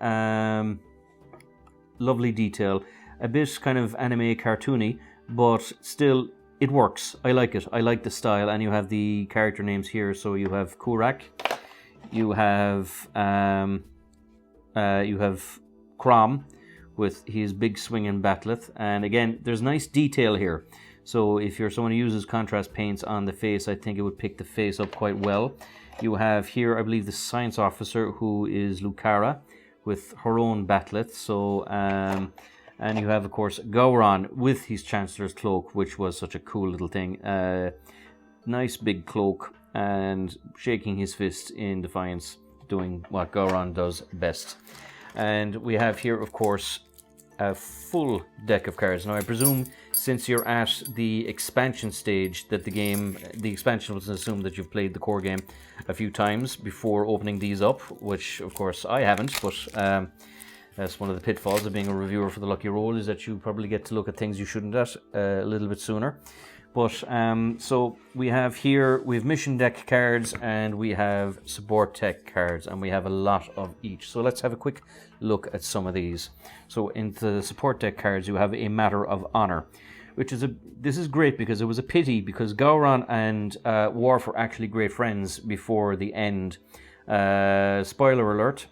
detail. A bit kind of anime cartoony, but still, it works. I like it. I like the style. And you have the character names here. So you have Kurak, you have Krom with his big swinging bat'leth. And again, there's nice detail here. So if you're someone who uses contrast paints on the face, I think it would pick the face up quite well. You have here, I believe, the science officer, who is Lucara, with her own bat'leth. So, and you have, of course, Gowran with his Chancellor's cloak, which was such a cool little thing. Nice big cloak, and shaking his fist in defiance, doing what Gowran does best. And we have here, of course, a full deck of cards. Now, I presume since you're at the expansion stage that the expansion was assumed that you've played the core game a few times before opening these up, which, of course, I haven't, but that's one of the pitfalls of being a reviewer for the Lucky Roll, is that you probably get to look at things you shouldn't at a little bit sooner. But so we have here, we have mission deck cards and we have support tech cards, and we have a lot of each. So let's have a quick look at some of these. So in the support deck cards, you have a Matter of Honor, which is this is great because it was a pity because Gowran and Worf were actually great friends before the end. Spoiler alert.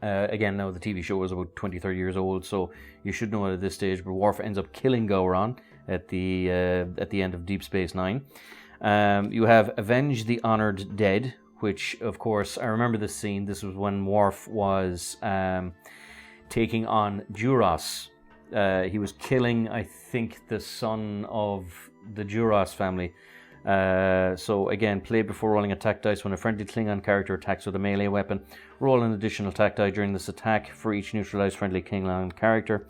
Again, now the TV show is about 20-30 years old, so you should know it at this stage, but Worf ends up killing Gowran at the end of Deep Space Nine. You have Avenge the Honored Dead, which, of course, I remember this scene. This was when Worf was taking on Duras. He was killing, I think, the son of the Duras family. So again, play before rolling attack dice. When a friendly Klingon character attacks with a melee weapon, roll an additional attack die during this attack for each neutralized friendly Klingon character.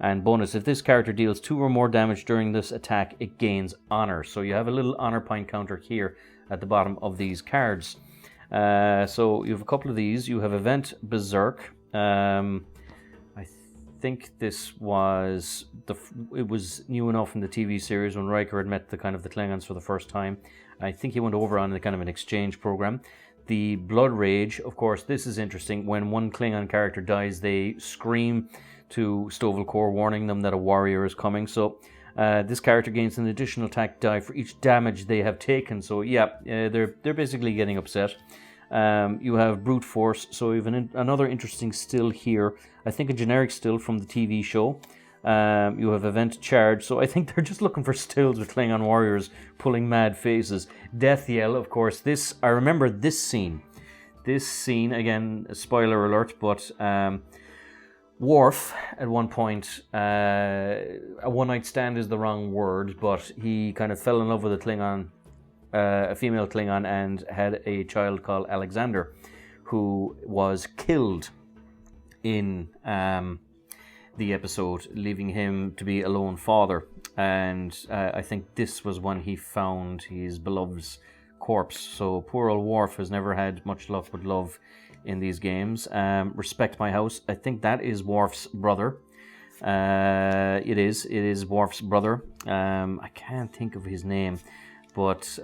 And bonus, if this character deals 2 or more damage during this attack, it gains honor. So you have a little honor point counter here at the bottom of these cards. So you have a couple of these. You have Event Berserk. I think this was it was new enough in the TV series when Riker had met the Klingons for the first time. I think he went over on a kind of an exchange program. The Blood Rage, of course, this is interesting. When one Klingon character dies, they scream to Core, warning them that a warrior is coming. So this character gains an additional attack die for each damage they have taken. So yeah, they're basically getting upset. You have Brute Force, so you have another interesting still here. I think a generic still from the TV show. You have Event Charge, so I think they're just looking for stills with Klingon warriors pulling mad faces. Death Yell, of course. I remember this scene. This scene, again, spoiler alert, but Worf, at one point, a one-night stand is the wrong word, but he kind of fell in love with a Klingon, a female Klingon, and had a child called Alexander, who was killed in the episode, leaving him to be a lone father. And I think this was when he found his beloved's corpse. So poor old Worf has never had much luck with love in these games. Respect My House, I think that is Worf's brother. It is Worf's brother. I can't think of his name, but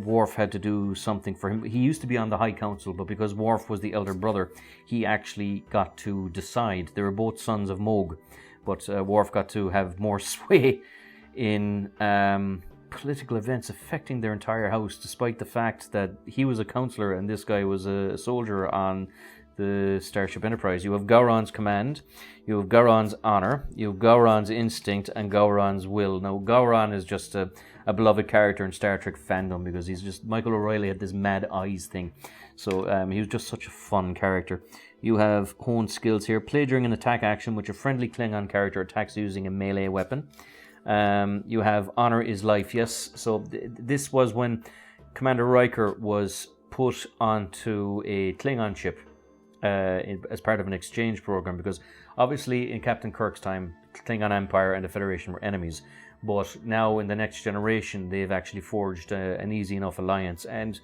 Worf had to do something for him. He used to be on the High Council, but because Worf was the elder brother, he actually got to decide. They were both sons of Moog, but Worf got to have more sway in political events affecting their entire house, despite the fact that he was a counselor and this guy was a soldier on the Starship Enterprise. You have Gowran's command, you have Gowran's honor, you have Gowran's instinct, and Gowran's will. Now, Gowran is just a beloved character in Star Trek fandom because he's just... Michael O'Reilly had this mad eyes thing. So he was just such a fun character. You have honed skills here. Play during an attack action which a friendly Klingon character attacks using a melee weapon. You have honor is life. Yes, so this was when Commander Riker was put onto a Klingon ship as part of an exchange program, because obviously in Captain Kirk's time, Klingon Empire and the Federation were enemies. But now in the next generation, they've actually forged an easy enough alliance, and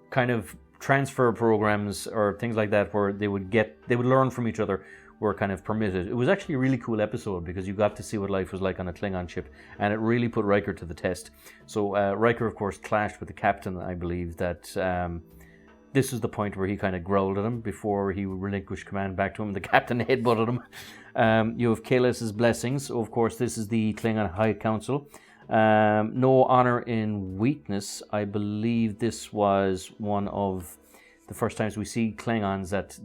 kind of transfer programs or things like that where they would learn from each other were kind of permitted. It was actually a really cool episode because you got to see what life was like on a Klingon ship, and it really put Riker to the test. So Riker, of course, clashed with the captain. I believe that this is the point where he kind of growled at him before he would relinquish command back to him. The captain headbutted him. You have Kalis' blessings. So of course, this is the Klingon High Council. No honor in weakness. I believe this was one of the first times we see Klingons that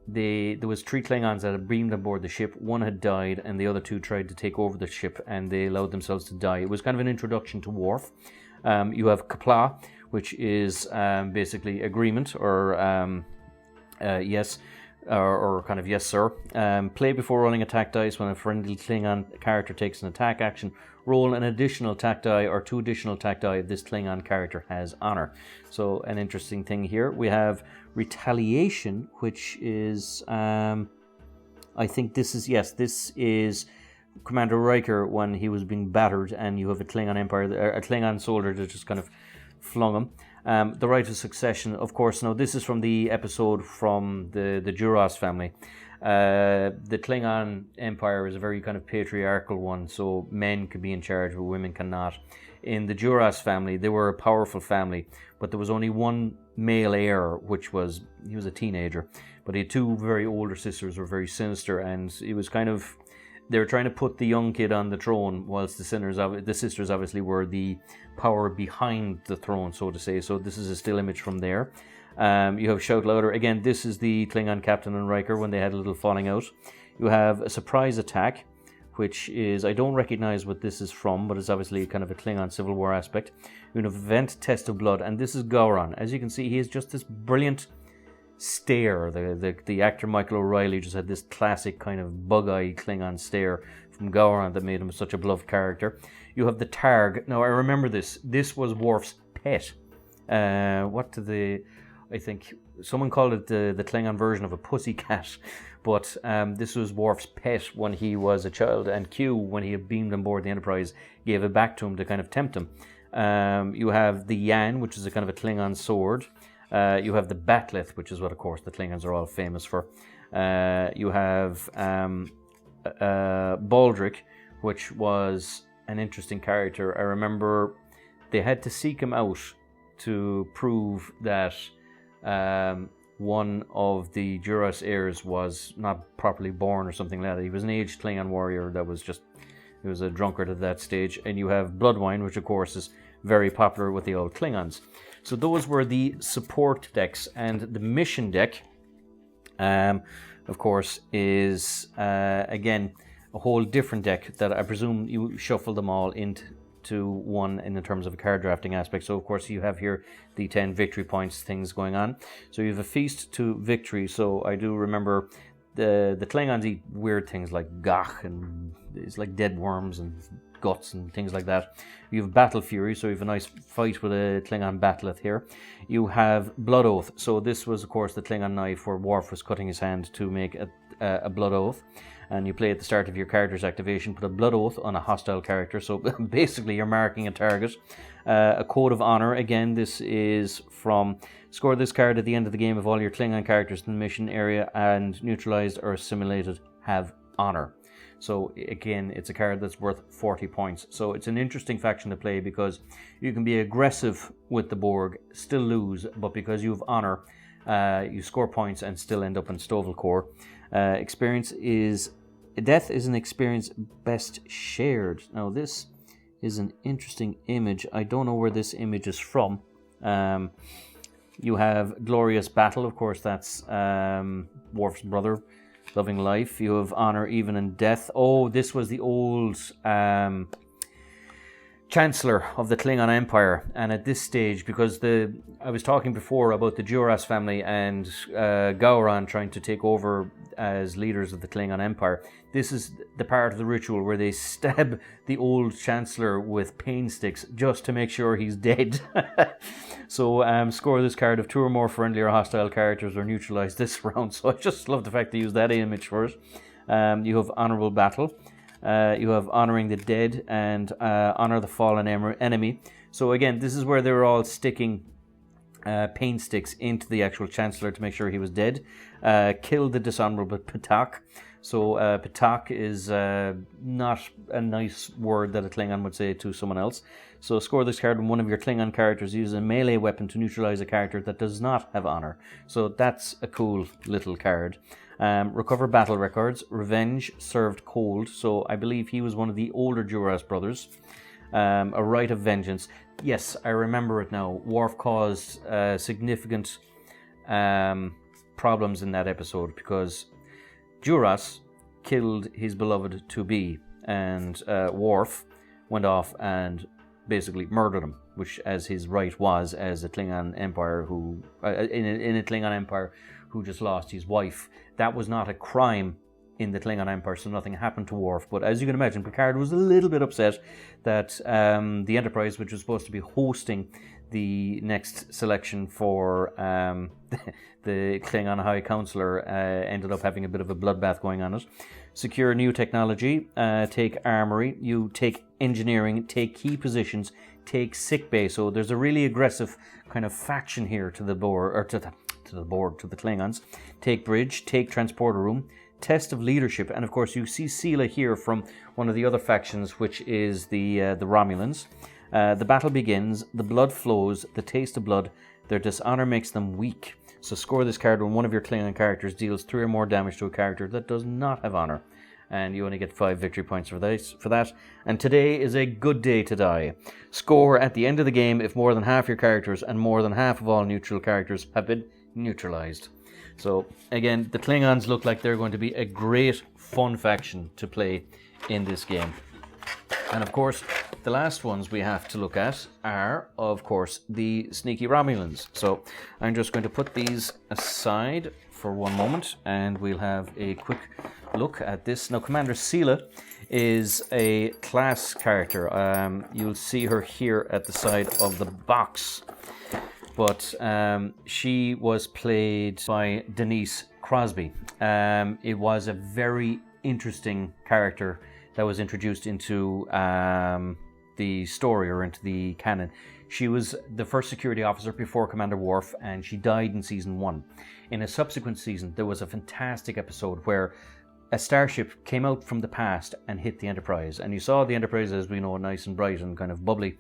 there was 3 Klingons that had beamed aboard the ship. One had died, and the other 2 tried to take over the ship, and they allowed themselves to die. It was kind of an introduction to Worf. You have Qapla', which is basically agreement, or yes, or kind of yes sir. Play before rolling attack dice. When a friendly Klingon character takes an attack action, roll an additional attack die or 2 additional attack die if this Klingon character has honor. So an interesting thing here. We have retaliation, which is I think this is Commander Riker when he was being battered, and you have a Klingon soldier that just kind of flung him. The right of succession, of course. Now this is from the episode from the Duras family. The Klingon Empire is a very kind of patriarchal one, so men could be in charge but women cannot. In the Duras family, they were a powerful family, but there was only one male heir, he was a teenager, but he had 2 very older sisters who were very sinister, and it was kind of, they were trying to put the young kid on the throne, whilst the sisters obviously were the power behind the throne, so to say. So this is a still image from there. You have Shout Louder. Again, this is the Klingon captain and Riker when they had a little falling out. You have a surprise attack, which is, I don't recognize what this is from, but it's obviously kind of a Klingon Civil War aspect. You have event Test of Blood, and this is Gowran. As you can see, he has just this brilliant stare. The actor Michael O'Reilly just had this classic kind of bug-eye Klingon stare from Gowran that made him such a beloved character. You have the Targ. Now I remember this. This was Worf's pet. I think someone called it the Klingon version of a pussycat, but this was Worf's pet when he was a child, and Q, when he had beamed on board the Enterprise, gave it back to him to kind of tempt him. You have the Yan, which is a kind of a Klingon sword. You have the Batleth, which is what, of course, the Klingons are all famous for. You have Baldric, which was an interesting character. I remember they had to seek him out to prove that one of the Duras heirs was not properly born or something like that. He was an aged Klingon warrior that was just, he was a drunkard at that stage. And you have Bloodwine, which of course is very popular with the old Klingons. So those were the support decks, and the mission deck, of course, is again a whole different deck that I presume you shuffle them all into one in terms of a card drafting aspect. So of course you have here the 10 victory points things going on. So you have a feast to victory. So I do remember the Klingons eat weird things like gach, and it's like dead worms and guts and things like that. You have Battle Fury, so you have a nice fight with a Klingon Batleth here. You have Blood Oath. So this was, of course, the Klingon knife where Worf was cutting his hand to make a Blood Oath. And you play at the start of your character's activation, put a Blood Oath on a hostile character. So basically you're marking a target. A Code of Honor. Again, this is from score this card at the end of the game if all your Klingon characters in the mission area and neutralized or assimilated have honor. So again, it's a card that's worth 40 points. So it's an interesting faction to play because you can be aggressive with the Borg, still lose, but because you have honor, you score points and still end up in Stovall Core. Death is an experience best shared. Now this is an interesting image. I don't know where this image is from. You have Glorious Battle, of course, that's Worf's brother, loving life. You have Honor Even in Death. Oh, this was the old Chancellor of the Klingon Empire, and at this stage, because I was talking before about the Duras family and Gowran trying to take over as leaders of the Klingon Empire, this is the part of the ritual where they stab the old Chancellor with pain sticks just to make sure he's dead. So score this card if 2 or more friendly or hostile characters are neutralized this round. So I just love the fact they use that image for it. You have Honorable Battle. You have Honoring the Dead and Honor the Fallen Enemy. So again, this is where they were all sticking pain sticks into the actual Chancellor to make sure he was dead. Kill the Dishonorable Patak. So Patak is not a nice word that a Klingon would say to someone else. So score this card when one of your Klingon characters uses a melee weapon to neutralize a character that does not have honor. So that's a cool little card. Recover battle records. Revenge served cold. So I believe he was one of the older Duras brothers. A right of vengeance. Yes, I remember it now. Worf caused significant problems in that episode because Duras killed his beloved to-be, and Worf went off and basically murdered him, which as his right was as a Klingon Empire who in a Klingon Empire who just lost his wife. That was not a crime in the Klingon Empire, so nothing happened to Worf. But as you can imagine, Picard was a little bit upset that the Enterprise, which was supposed to be hosting the next selection for the Klingon High Counselor, ended up having a bit of a bloodbath going on it. Secure new technology, take armory, you take engineering, take key positions, take sickbay. So there's a really aggressive kind of faction here to the Borg, or to the Klingons. Take bridge, take transporter room, test of leadership, and of course you see Sela here from one of the other factions, which is the Romulans. The battle begins, the blood flows, the taste of blood, their dishonor makes them weak. So score this card when one of your Klingon characters deals 3 or more damage to a character that does not have honor. And you only get 5 victory points for that. And today is a good day to die. Score at the end of the game if more than half your characters and more than half of all neutral characters have been neutralized. So again, the Klingons look like they're going to be a great fun faction to play in this game. And of course, the last ones we have to look at are, of course, the sneaky Romulans. So I'm just going to put these aside for one moment and we'll have a quick look at this. Now, Commander Sela is a class character. You'll see her here at the side of the box. But she was played by Denise Crosby. It was a very interesting character that was introduced into the story, or into the canon. She was the first security officer before Commander Worf, and she died in season 1. In a subsequent season, there was a fantastic episode where a starship came out from the past and hit the Enterprise. And you saw the Enterprise, as we know, nice and bright and kind of bubbly,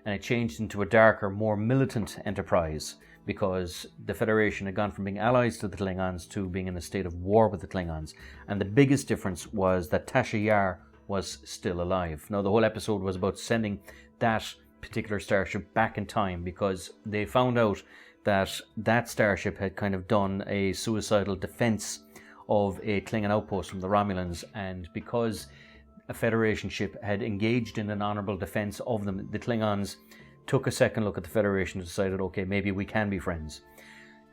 and it changed into a darker, more militant Enterprise because the Federation had gone from being allies to the Klingons to being in a state of war with the Klingons. And the biggest difference was that Tasha Yar was still alive. Now, the whole episode was about sending that particular starship back in time because they found out that that starship had kind of done a suicidal defense of a Klingon outpost from the Romulans, and because a Federation ship had engaged in an honorable defense of them, the Klingons took a second look at the Federation and decided, okay, maybe we can be friends.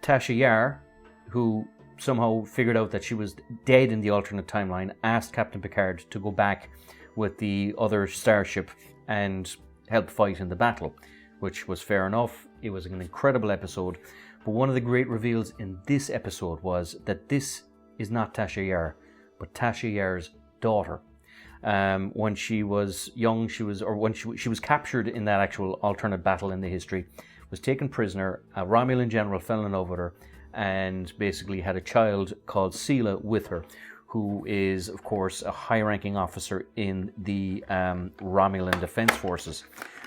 Tasha Yar, who somehow figured out that she was dead in the alternate timeline, asked Captain Picard to go back with the other starship and help fight in the battle, which was fair enough. It was an incredible episode. But one of the great reveals in this episode was that this is not Tasha Yar, but Tasha Yar's daughter. When she was young, she was captured in that actual alternate battle in the history, was taken prisoner. A Romulan general fell in love with her and basically had a child called Sela with her, who is, of course, a high-ranking officer in the Romulan Defense Forces.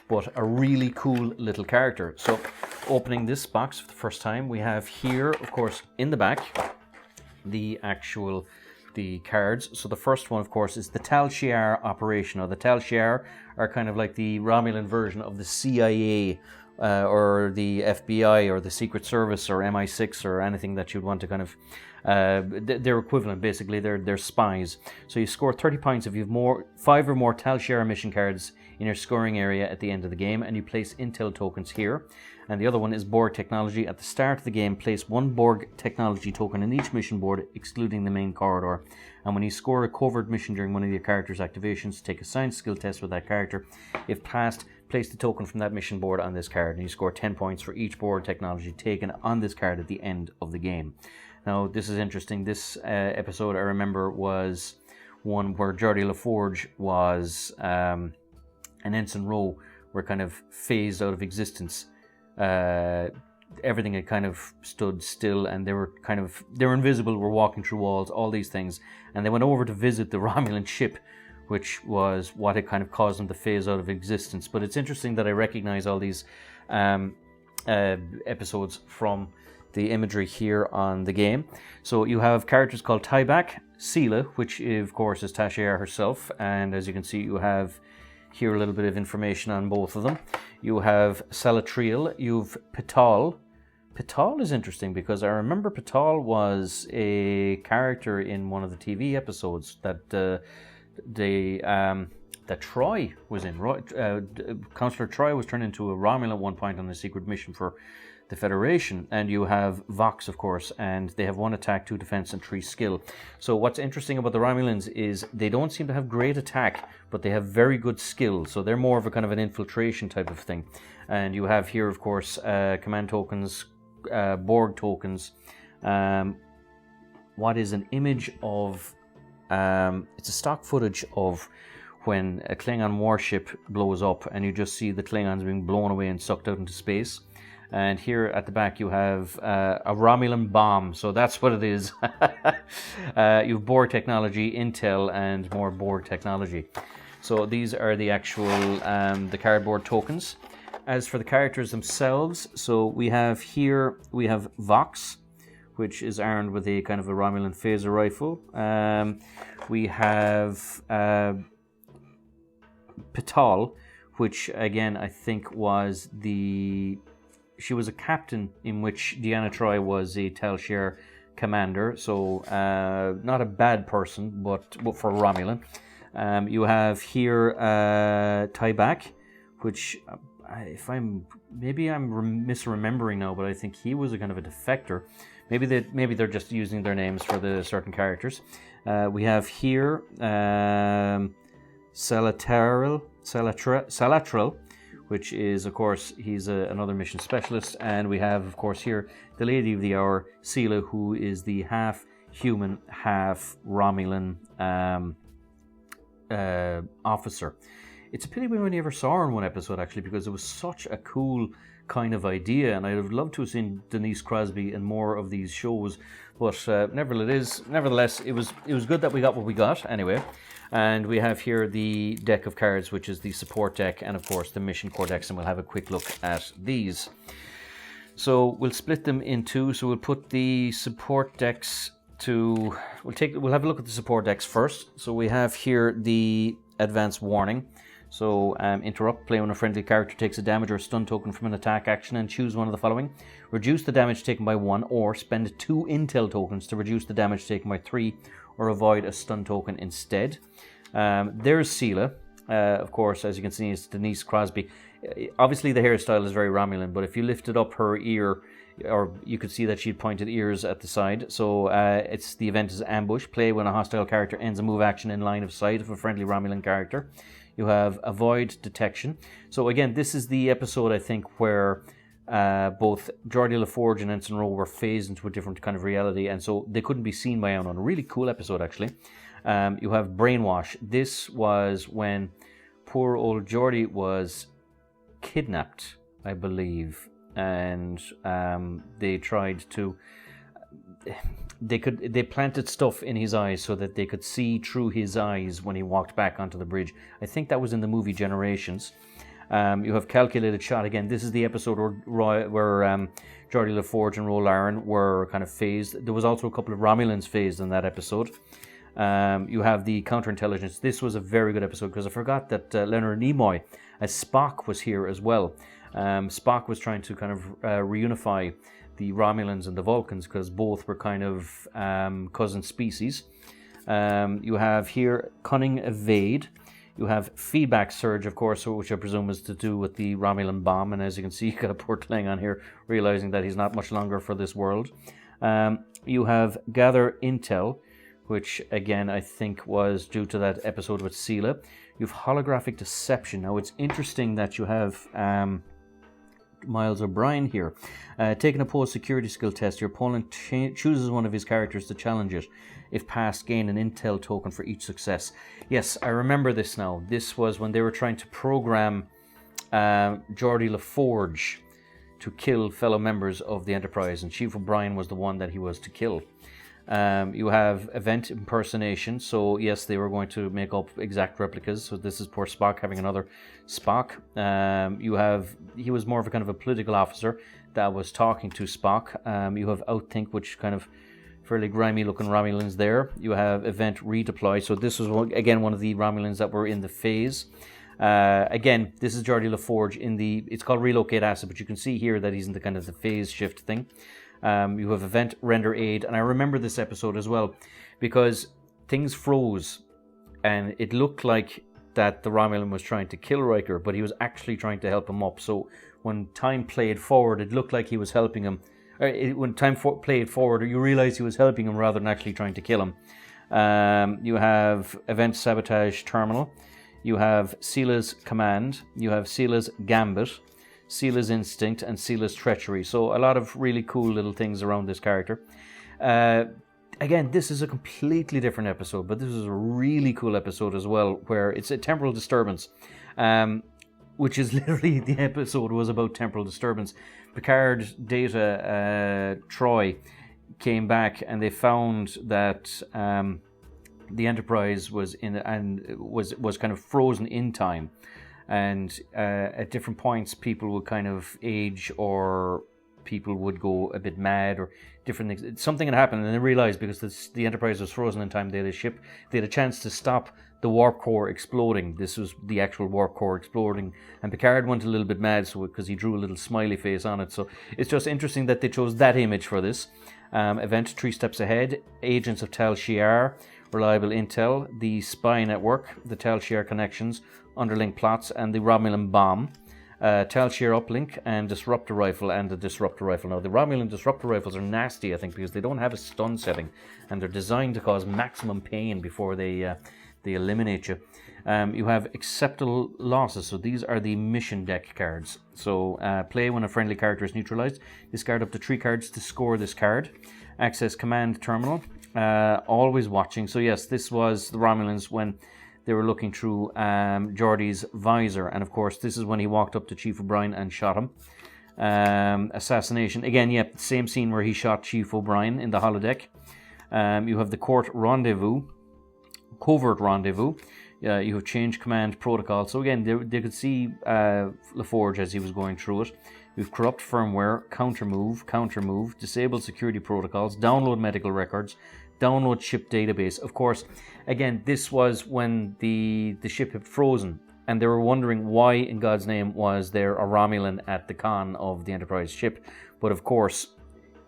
But a really cool little character. So, opening this box for the first time, we have here, of course, in the back, the cards. So the first one, of course, is the Tal Shiar operation. Now, the Tal Shiar are kind of like the Romulan version of the CIA or the FBI or the Secret Service or MI6 or anything that you'd want to kind of their equivalent. Basically they're spies. So you score 30 points if you have 5 or more Tal Shiar mission cards in your scoring area at the end of the game, and you place intel tokens here. And the other one is Borg technology. At the start of the game, place 1 Borg technology token in each mission board, excluding the main corridor. And when you score a covert mission during one of your character's activations, take a science skill test with that character. If passed, place the token from that mission board on this card, and you score 10 points for each Borg technology taken on this card at the end of the game. Now, this is interesting. This episode, I remember, was one where Geordie LaForge was and Ensign Rowe were kind of phased out of existence. Everything had kind of stood still, and they were invisible, were walking through walls, all these things. And they went over to visit the Romulan ship, which was what had kind of caused them to phase out of existence. But it's interesting that I recognize all these episodes from the imagery here on the game. So you have characters called Tieback, Sela, which of course is Tasha herself, and as you can see you have here a little bit of information on both of them. You have Salatriel, you've Pital. Pital is interesting because I remember Pital was a character in one of the TV episodes that that Troy was in. Counselor Troy was turned into a Romulan at one point on a secret mission for the Federation. And you have Vox, of course, and they have 1 attack, 2 defense, and 3 skill. So what's interesting about the Romulans is they don't seem to have great attack, but they have very good skill. So they're more of a kind of an infiltration type of thing. And you have here, of course, command tokens, Borg tokens. What is an image of... it's a stock footage of when a Klingon warship blows up, and you just see the Klingons being blown away and sucked out into space. And here at the back you have a Romulan bomb, so that's what it is. You have Borg technology, intel, and more Borg technology. So these are the actual the cardboard tokens. As for the characters themselves, so we have Vox, which is armed with a kind of a Romulan phaser rifle. We have Pital, which again I think she was a captain in which Deanna Troi was a Tal Shiar commander, so not a bad person, but for Romulan. You have here Tieback, which maybe I'm misremembering now, but I think he was a kind of a defector. Maybe they're just using their names for the certain characters. We have here Salatrel, which is, of course, he's another mission specialist. And we have, of course, here the Lady of the Hour, Sela, who is the half human, half Romulan officer. It's a pity we only ever saw her in one episode, actually, because it was such a cool kind of idea, and I'd have loved to have seen Denise Crosby in more of these shows. But nevertheless, it was good that we got what we got anyway. And we have here the deck of cards, which is the support deck, and of course the mission core decks, and we'll have a quick look at these. So we'll split them in two. So we'll put the support decks we'll have a look at the support decks first. So we have here the advance warning. So interrupt, play when a friendly character takes a damage or a stun token from an attack action, and choose one of the following. Reduce the damage taken by 1, or spend 2 intel tokens to reduce the damage taken by 3, or avoid a stun token instead. There's Sela. Of course, as you can see, it's Denise Crosby. Obviously the hairstyle is very Romulan, but if you lifted up her ear, or you could see that she had pointed ears at the side. So the event is ambush. Play when a hostile character ends a move action in line of sight of a friendly Romulan character. You have avoid detection. So again, this is the episode, I think, where both Geordie LaForge and Ensign Rowe were phased into a different kind of reality, and so they couldn't be seen by anyone. A really cool episode, actually. You have brainwash. This was when poor old Geordie was kidnapped, I believe, and they tried to... They planted stuff in his eyes so that they could see through his eyes when he walked back onto the bridge. I think that was in the movie Generations. You have calculated shot. Again, this is the episode where Geordie LaForge and Roll Aaron were kind of phased. There was also a couple of Romulans phased in that episode. You have the counterintelligence. This was a very good episode because I forgot that Leonard Nimoy as Spock was here as well. Spock was trying to kind of reunify the Romulans and the Vulcans because both were kind of cousin species. You have here Cunning Evade. You have Feedback Surge, of course, which I presume is to do with the Romulan bomb. And as you can see, you got a poor Klingon here realizing that he's not much longer for this world. You have Gather Intel, which again I think was due to that episode with Sela. You have Holographic Deception. Now it's interesting that you have Miles O'Brien here. Taking a post security skill test, your opponent chooses one of his characters to challenge it. If passed, gain an intel token for each success. Yes, I remember this now. This was when they were trying to program Geordi LaForge to kill fellow members of the Enterprise, and Chief O'Brien was the one that he was to kill. You have Event Impersonation. So yes, they were going to make up exact replicas. So this is poor Spock having another Spock. He was more of a kind of a political officer that was talking to Spock. You have Outthink, which kind of fairly grimy looking Romulans there. You have Event Redeploy. So this was again one of the Romulans that were in the phase. Again, this is Geordi LaForge it's called Relocate Asset, but you can see here that he's in the kind of the phase shift thing. You have Event Render Aid, and I remember this episode as well because things froze and it looked like that the Romulan was trying to kill Riker, but he was actually trying to help him up. So when time played forward, it looked like he was helping him. When time played forward, you realize he was helping him rather than actually trying to kill him. You have Event Sabotage Terminal. You have Sela's Command. You have Sela's Gambit, Sela's Instinct, and Sela's Treachery. So a lot of really cool little things around this character. Again, this is a completely different episode, but this is a really cool episode as well, where it's a temporal disturbance, which is literally the episode was about temporal disturbance. Picard, Data, Troy came back and they found that the Enterprise was was kind of frozen in time, and at different points people would kind of age, or people would go a bit mad, or different things. Something had happened, and they realized because the Enterprise was frozen in time, they had a chance to stop the warp core exploding. This was the actual warp core exploding, and Picard went a little bit mad because he drew a little smiley face on it. So it's just interesting that they chose that image for this event. 3 Steps Ahead, Agents of Tal Shiar, Reliable Intel, the Spy Network, the Tal Shiar Connections, Underlink Plots, and the Romulan Bomb. Tal Shiar Uplink, and Disruptor Rifle, and the Disruptor Rifle. Now, the Romulan Disruptor Rifles are nasty, I think, because they don't have a stun setting, and they're designed to cause maximum pain before they eliminate you. You have Acceptable Losses, so these are the mission deck cards. So play when a friendly character is neutralized. Discard up to 3 cards to score this card. Access Command Terminal. Always Watching. So yes, this was the Romulans when they were looking through Geordi's visor, and of course this is when he walked up to Chief O'Brien and shot him. Assassination. Again, yep, same scene where he shot Chief O'Brien in the holodeck. You have the Covert Rendezvous. You have Change Command Protocol. So again, they could see LaForge as he was going through it. You have Corrupt Firmware, Counter Move, Disable Security Protocols, Download Medical Records, Download Ship Database. Of course, again, this was when the ship had frozen, and they were wondering why in God's name was there a Romulan at the con of the Enterprise ship. But of course,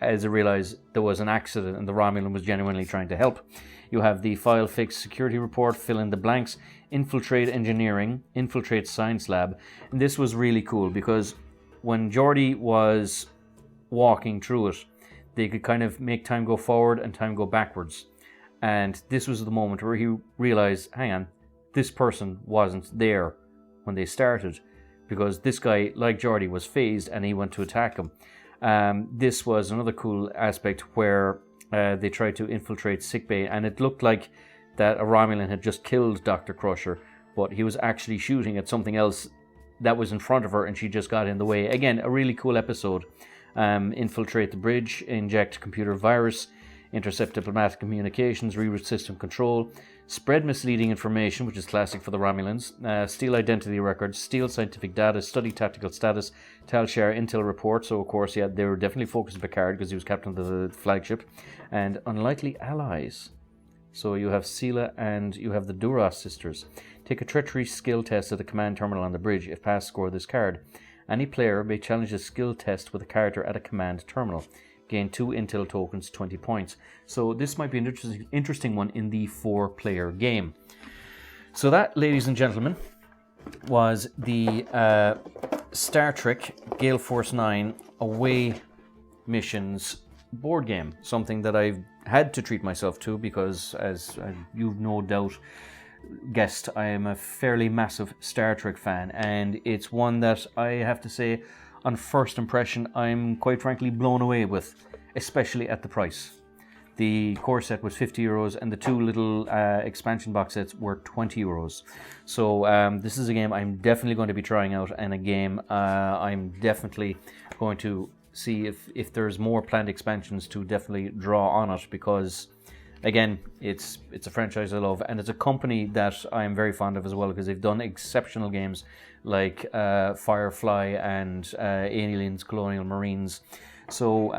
as they realized, there was an accident and the Romulan was genuinely trying to help. You have the File Fix Security Report, Fill in the Blanks, Infiltrate Engineering, Infiltrate Science Lab. And this was really cool because when Geordi was walking through it, they could kind of make time go forward and time go backwards. And this was the moment where he realized, hang on, this person wasn't there when they started, because this guy, like Geordi, was phased and he went to attack him. This was another cool aspect where they tried to infiltrate sickbay, and it looked like that a Romulan had just killed Dr. Crusher, but he was actually shooting at something else that was in front of her, and she just got in the way. Again, a really cool episode. Infiltrate the bridge, inject computer virus, intercept diplomatic communications, reroute system control, spread misleading information, which is classic for the Romulans, steal identity records, steal scientific data, study tactical status, Tal Shiar intel report. So of course, yeah, they were definitely focused on Picard because he was captain of the flagship, and unlikely allies. So you have Sela and you have the Duras sisters. Take a treachery skill test at the command terminal on the bridge. If passed, score this card. Any player may challenge a skill test with a character at a command terminal. Gain 2 intel tokens, 20 points. So this might be an interesting one in the 4-player game. So that, ladies and gentlemen, was the Star Trek Gale Force 9 away missions board game. Something that I've had to treat myself to because, as you've no doubt guessed, I am a fairly massive Star Trek fan, and it's one that I have to say, on first impression, I'm quite frankly blown away with, especially at the price. The core set was €50 and the 2 little expansion box sets were €20. So this is a game I'm definitely going to be trying out, and a game I'm definitely going to see if there's more planned expansions to definitely draw on it, because again, it's a franchise I love, and it's a company that I'm very fond of as well, because they've done exceptional games like Firefly and Aliens Colonial Marines. So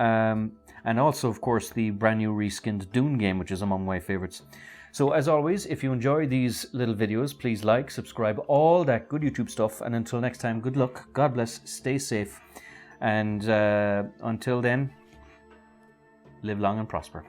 and also, of course, the brand new reskinned Dune game, which is among my favorites. So as always, if you enjoy these little videos, please like, subscribe, all that good YouTube stuff. And until next time, good luck, God bless, stay safe. And until then, live long and prosper.